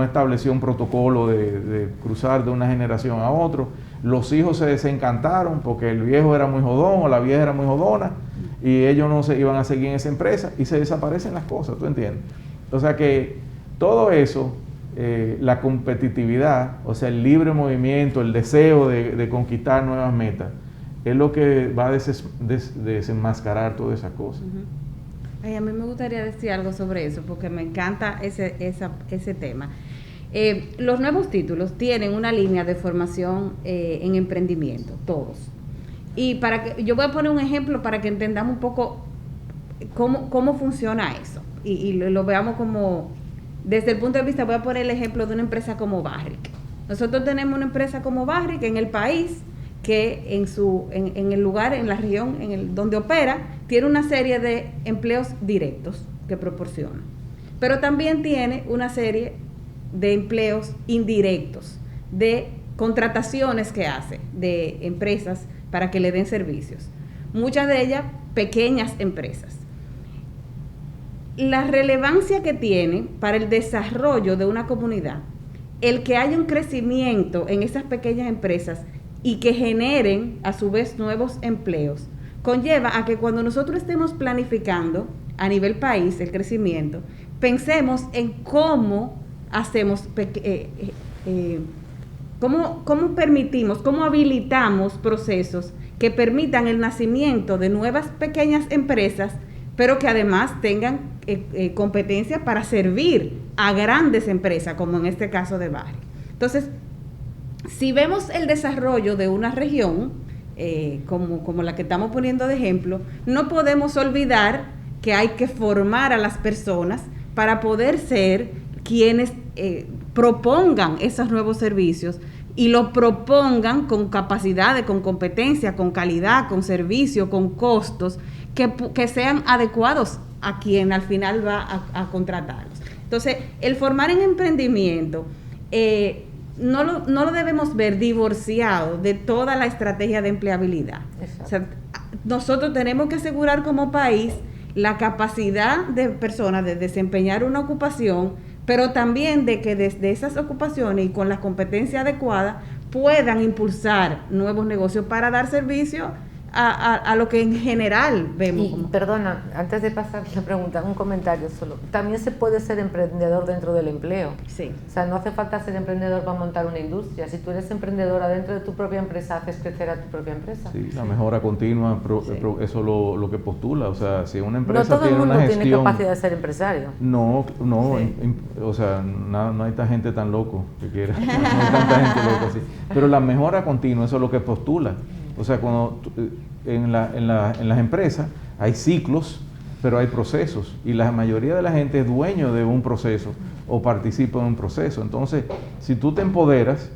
estableció un protocolo de cruzar de una generación a otro. los hijos se desencantaron porque el viejo era muy jodón o la vieja era muy jodona y ellos no se iban a seguir en esa empresa y se desaparecen las cosas, ¿tú entiendes? O sea que todo eso, la competitividad, o sea, el libre movimiento, el deseo de conquistar nuevas metas, es lo que va a desenmascarar todas esas cosas. Ay, a mí me gustaría decir algo sobre eso, porque me encanta ese tema. Los nuevos títulos tienen una línea de formación en emprendimiento, todos. Y yo voy a poner un ejemplo para que entendamos un poco cómo funciona eso. Y lo veamos como, desde el punto de vista, voy a poner el ejemplo de una empresa como Barrick. Nosotros tenemos una empresa como Barrick en el país, que en el lugar, en la región donde opera, tiene una serie de empleos directos que proporciona. Pero también tiene una serie de empleos indirectos, de contrataciones que hace de empresas para que le den servicios. Muchas de ellas pequeñas empresas. La relevancia que tiene para el desarrollo de una comunidad, el que haya un crecimiento en esas pequeñas empresas y que generen a su vez nuevos empleos, conlleva a que cuando nosotros estemos planificando a nivel país el crecimiento, pensemos en cómo hacemos, cómo permitimos, cómo habilitamos procesos que permitan el nacimiento de nuevas pequeñas empresas, pero que además tengan competencia para servir a grandes empresas, como en este caso de Barrick. Entonces, si vemos el desarrollo de una región, como la que estamos poniendo de ejemplo, no podemos olvidar que hay que formar a las personas para poder ser quienes propongan esos nuevos servicios y lo propongan con capacidades, con competencia, con calidad, con servicio, con costos que sean adecuados a quien al final va a contratarlos. Entonces, el formar en emprendimiento no lo debemos ver divorciado de toda la estrategia de empleabilidad. O sea, nosotros tenemos que asegurar como país la capacidad de personas de desempeñar una ocupación, pero también de que desde esas ocupaciones y con la competencia adecuada puedan impulsar nuevos negocios para dar servicio a lo que en general vemos. Perdona, antes de pasar la pregunta, un comentario solo. También se puede ser emprendedor dentro del empleo. Sí. O sea, no hace falta ser emprendedor para montar una industria. Si tú eres emprendedora dentro de tu propia empresa, haces crecer a tu propia empresa. Sí, la mejora continua, eso es lo que postula. O sea, si una empresa no todo tiene el mundo una gestión, tiene capacidad de ser empresario. No, Sí. o sea, no hay tanta gente tan loco que quiera. No hay tanta gente loca así. Pero la mejora continua, eso es lo que postula. O sea, cuando en las empresas hay ciclos, pero hay procesos, y la mayoría de la gente es dueño de un proceso o participa en un proceso. Entonces, si tú te empoderas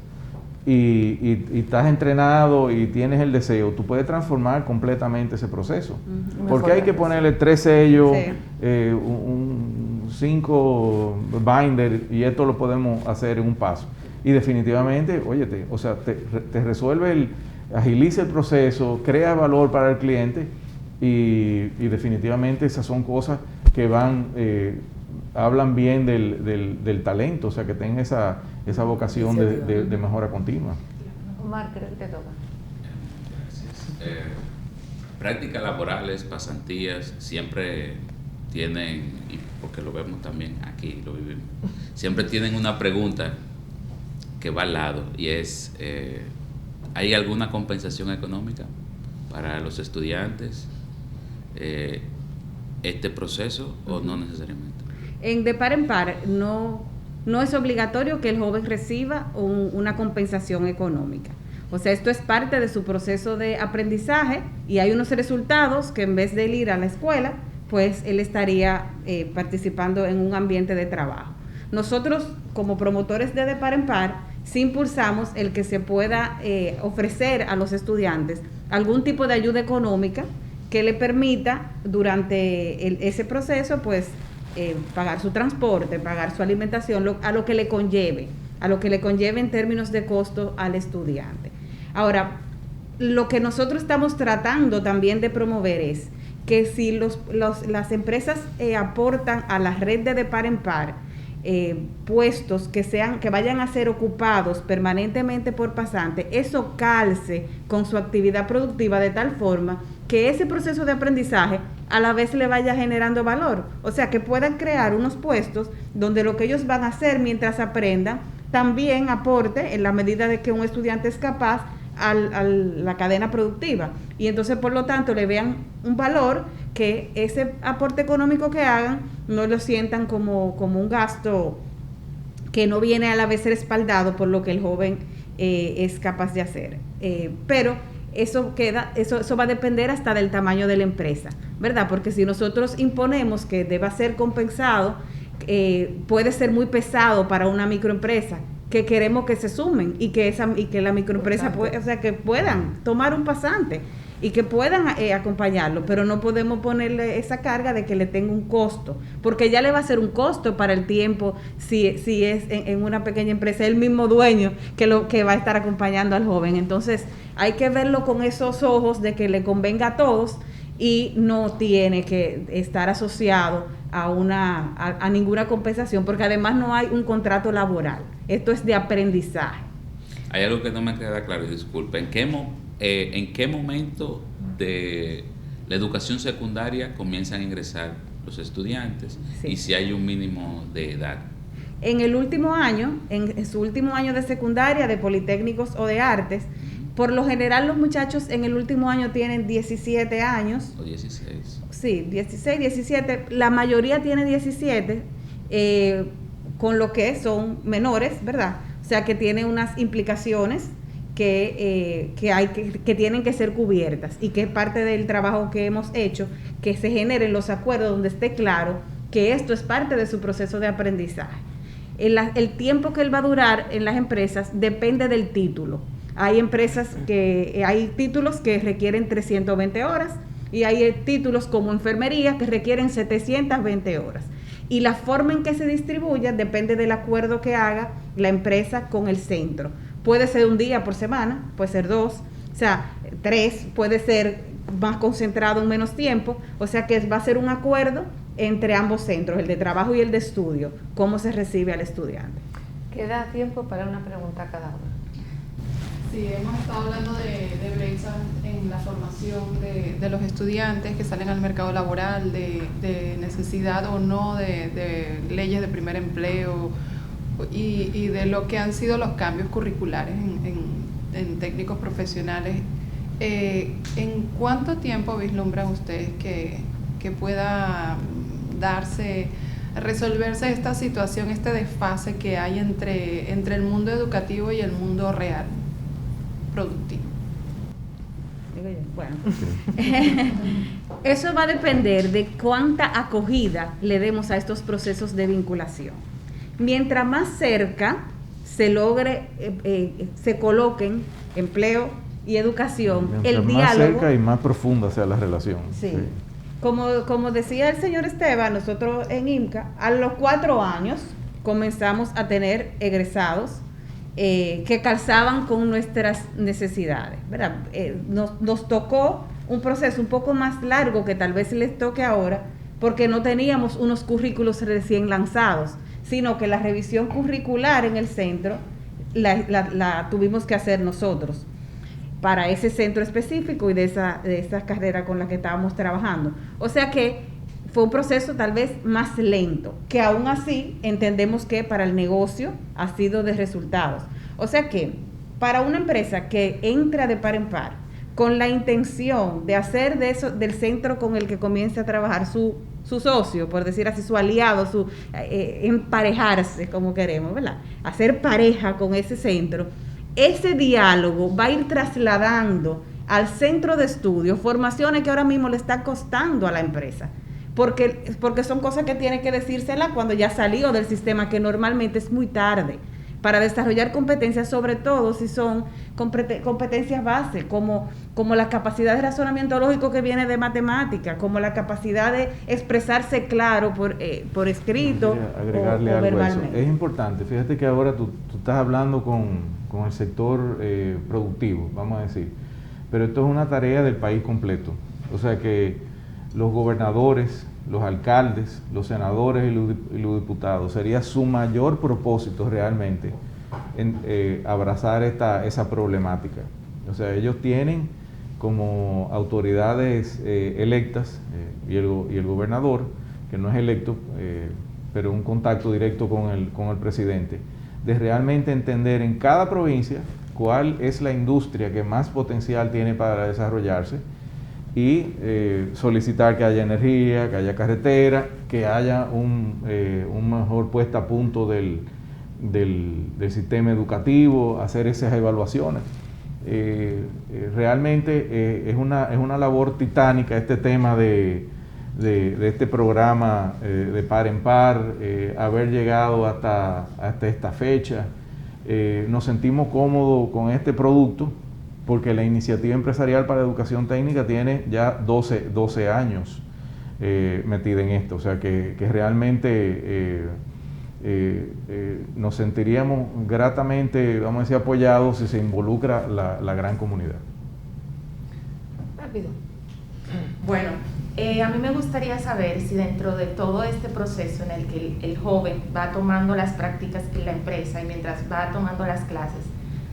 y estás entrenado y tienes el deseo, tú puedes transformar completamente ese proceso. Porque hay que ponerle 3 sellos, Sí. 5 binder, y esto lo podemos hacer en un paso. Y definitivamente, óyete, o sea, te resuelve agiliza el proceso, crea valor para el cliente y definitivamente esas son cosas que hablan bien del talento, o sea, que tenga esa vocación de mejora continua. Omar, creo que te toca. Gracias. Prácticas laborales, pasantías, siempre tienen, y porque lo vemos también aquí, lo vivimos, siempre tienen una pregunta que va al lado y es... ¿hay alguna compensación económica para los estudiantes este proceso o no necesariamente? De par en par no es obligatorio que el joven reciba una compensación económica. O sea, esto es parte de su proceso de aprendizaje y hay unos resultados que en vez de él ir a la escuela, pues él estaría participando en un ambiente de trabajo. Nosotros, como promotores de par en par, sí impulsamos el que se pueda ofrecer a los estudiantes algún tipo de ayuda económica que le permita durante ese proceso pues pagar su transporte, pagar su alimentación, a lo que le conlleve en términos de costo al estudiante. Ahora, lo que nosotros estamos tratando también de promover es que si las empresas aportan a la red de par en par puestos que vayan a ser ocupados permanentemente por pasantes, eso calce con su actividad productiva de tal forma que ese proceso de aprendizaje a la vez le vaya generando valor. O sea, que puedan crear unos puestos donde lo que ellos van a hacer mientras aprendan también aporte en la medida de que un estudiante es capaz a la cadena productiva. Y entonces, por lo tanto, le vean un valor, que ese aporte económico que hagan no lo sientan como un gasto que no viene a la vez respaldado por lo que el joven es capaz de hacer. Pero eso va a depender hasta del tamaño de la empresa, ¿verdad? Porque si nosotros imponemos que deba ser compensado, puede ser muy pesado para una microempresa, que queremos que se sumen y que la microempresa que puedan tomar un pasante y que puedan acompañarlo, pero no podemos ponerle esa carga de que le tenga un costo, porque ya le va a ser un costo para el tiempo si es en una pequeña empresa, el mismo dueño que va a estar acompañando al joven. Entonces hay que verlo con esos ojos de que le convenga a todos y no tiene que estar asociado a ninguna compensación, porque además no hay un contrato laboral, esto es de aprendizaje. Hay algo que no me queda claro, disculpe, ¿en qué momento de la educación secundaria comienzan a ingresar los estudiantes? Sí. Y si hay un mínimo de edad. En el último año, en su último año de secundaria, de politécnicos o de artes, por lo general los muchachos en el último año tienen 17 años. O 16. Sí, 16, 17. La mayoría tiene 17, con lo que son menores, ¿verdad? O sea, que tiene unas implicaciones que tienen que ser cubiertas y que es parte del trabajo que hemos hecho, que se generen los acuerdos donde esté claro que esto es parte de su proceso de aprendizaje. El tiempo que él va a durar en las empresas depende del título. Hay hay títulos que requieren 320 horas y hay títulos como enfermería que requieren 720 horas. Y la forma en que se distribuya depende del acuerdo que haga la empresa con el centro. Puede ser un día por semana, puede ser 2, o sea, 3, puede ser más concentrado en menos tiempo, o sea que va a ser un acuerdo entre ambos centros, el de trabajo y el de estudio, cómo se recibe al estudiante. Queda tiempo para una pregunta cada uno. Sí, hemos estado hablando de brechas en la formación de los estudiantes que salen al mercado laboral, de necesidad o no de leyes de primer empleo y de lo que han sido los cambios curriculares en técnicos profesionales. ¿En cuánto tiempo vislumbran ustedes que pueda resolverse esta situación, este desfase que hay entre el mundo educativo y el mundo real, productivo? Bueno, eso va a depender de cuánta acogida le demos a estos procesos de vinculación. Mientras más cerca se logre, se coloquen empleo y educación, el diálogo. Más cerca y más profunda sea la relación. Sí. Sí. Como decía el señor Esteban, nosotros en IMCA, a los 4 años comenzamos a tener egresados que calzaban con nuestras necesidades, ¿verdad? Nos tocó un proceso un poco más largo que tal vez les toque ahora, porque no teníamos unos currículos recién lanzados, sino que la revisión curricular en el centro la tuvimos que hacer nosotros para ese centro específico y de esa carrera con la que estábamos trabajando. O sea que fue un proceso tal vez más lento, que aún así entendemos que para el negocio ha sido de resultados. O sea que para una empresa que entra de par en par con la intención de hacer del centro con el que comience a trabajar su socio, por decir así, su aliado, emparejarse como queremos, ¿verdad? Hacer pareja con ese centro, ese diálogo va a ir trasladando al centro de estudio formaciones que ahora mismo le está costando a la empresa. Porque son cosas que tiene que decírsela cuando ya salió del sistema, que normalmente es muy tarde, para desarrollar competencias, sobre todo si son competencias base, como la capacidad de razonamiento lógico que viene de matemática, como la capacidad de expresarse claro por escrito agregarle o algo verbalmente. A eso. Es importante, fíjate que ahora tú estás hablando con el sector productivo, vamos a decir, pero esto es una tarea del país completo, o sea que los gobernadores los alcaldes, los senadores y los diputados, sería su mayor propósito realmente abrazar esa problemática. O sea, ellos tienen como autoridades electas y el gobernador, que no es electo, pero un contacto directo con el presidente, de realmente entender en cada provincia cuál es la industria que más potencial tiene para desarrollarse y solicitar que haya energía, que haya carretera, que haya un mejor puesta a punto del sistema educativo, hacer esas evaluaciones. Realmente es una labor titánica este tema de este programa de par en par, haber llegado hasta esta fecha. Nos sentimos cómodos con este producto porque la iniciativa empresarial para educación técnica tiene ya 12 años metida en esto, o sea que realmente nos sentiríamos gratamente, vamos a decir, apoyados si se involucra la gran comunidad. Rápido. Bueno, a mí me gustaría saber si dentro de todo este proceso en el que el joven va tomando las prácticas en la empresa y mientras va tomando las clases,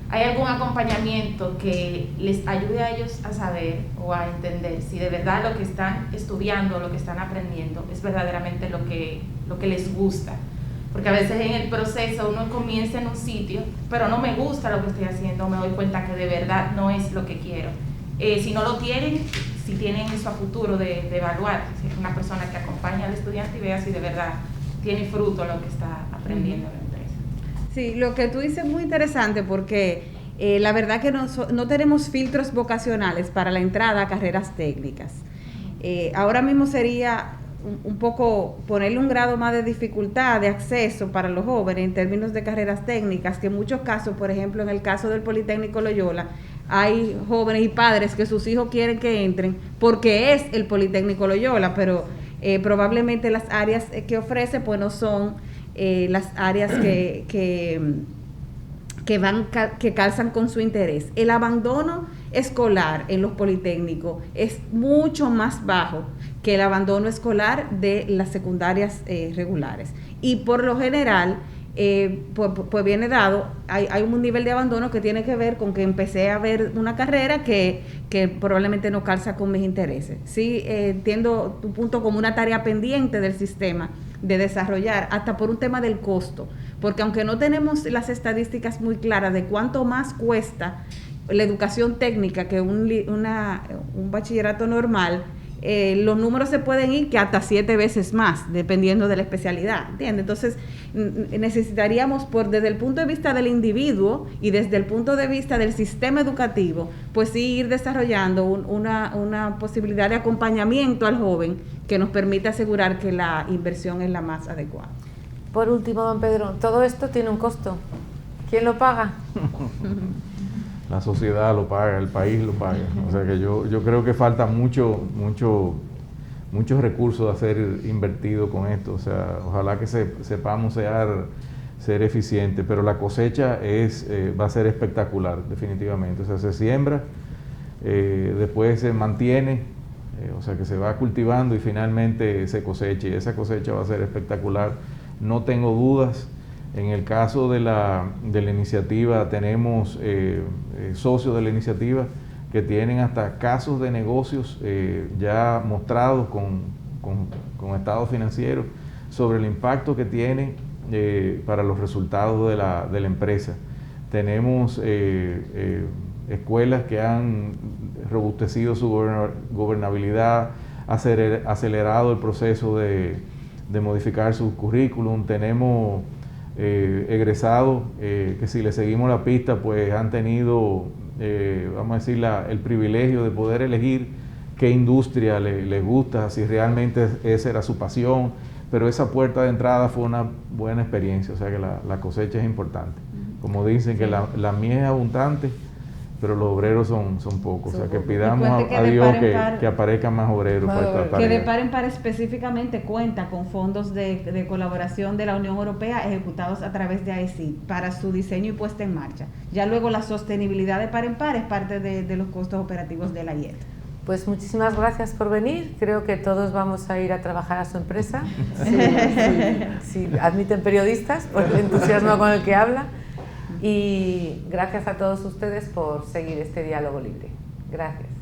¿hay algún acompañamiento que les ayude a ellos a saber o a entender si de verdad lo que están estudiando, lo que están aprendiendo es verdaderamente lo que les gusta? Porque a veces en el proceso uno comienza en un sitio, pero no me gusta lo que estoy haciendo, me doy cuenta que de verdad no es lo que quiero. Si no lo tienen, si tienen eso a futuro de evaluar, si es una persona que acompaña al estudiante y vea si de verdad tiene fruto lo que está aprendiendo en la empresa. Sí, lo que tú dices es muy interesante porque la verdad que no tenemos filtros vocacionales para la entrada a carreras técnicas. Ahora mismo sería un poco ponerle un grado más de dificultad de acceso para los jóvenes en términos de carreras técnicas, que en muchos casos, por ejemplo, en el caso del Politécnico Loyola, hay jóvenes y padres que sus hijos quieren que entren porque es el Politécnico Loyola, pero probablemente las áreas que ofrece pues no son las áreas que calzan con su interés. El abandono escolar en los politécnicos es mucho más bajo que el abandono escolar de las secundarias regulares. Y por lo general, pues viene dado, hay un nivel de abandono que tiene que ver con que empecé a ver una carrera que probablemente no calza con mis intereses. Sí, entiendo tu punto como una tarea pendiente del sistema de desarrollar, hasta por un tema del costo, porque aunque no tenemos las estadísticas muy claras de cuánto más cuesta la educación técnica que un bachillerato normal, los números se pueden ir que hasta 7 veces más, dependiendo de la especialidad, ¿entiendes? Entonces, necesitaríamos, desde el punto de vista del individuo y desde el punto de vista del sistema educativo, pues sí ir desarrollando una posibilidad de acompañamiento al joven que nos permita asegurar que la inversión es la más adecuada. Por último, don Pedro, todo esto tiene un costo. ¿Quién lo paga? La sociedad lo paga, el país lo paga. O sea que yo creo que falta muchos recursos a ser invertidos con esto. O sea, ojalá que sepamos ser eficientes, pero la cosecha va a ser espectacular, definitivamente. O sea, se siembra, después se mantiene, o sea que se va cultivando y finalmente se cosecha, y esa cosecha va a ser espectacular. No tengo dudas. En el caso de la iniciativa, tenemos socios de la iniciativa que tienen hasta casos de negocios ya mostrados con estados financieros sobre el impacto que tiene para los resultados de la empresa. Tenemos escuelas que han robustecido su gobernabilidad, acelerado el proceso de modificar su currículum. Tenemos egresados que si le seguimos la pista pues han tenido vamos a decir el privilegio de poder elegir qué industria les gusta, si realmente esa era su pasión, pero esa puerta de entrada fue una buena experiencia. O sea que la cosecha es importante, como dicen que la miel es abundante, pero los obreros son pocos. O sea que pidamos a Dios que aparezcan más obreros para esta tarea. Que de par en par específicamente cuenta con fondos de colaboración de la Unión Europea ejecutados a través de AECID para su diseño y puesta en marcha. Ya luego la sostenibilidad de par en par es parte de los costos operativos de la IET. Pues muchísimas gracias por venir. Creo que todos vamos a ir a trabajar a su empresa. Si admiten periodistas, por el entusiasmo con el que habla. Y gracias a todos ustedes por seguir este diálogo libre. Gracias.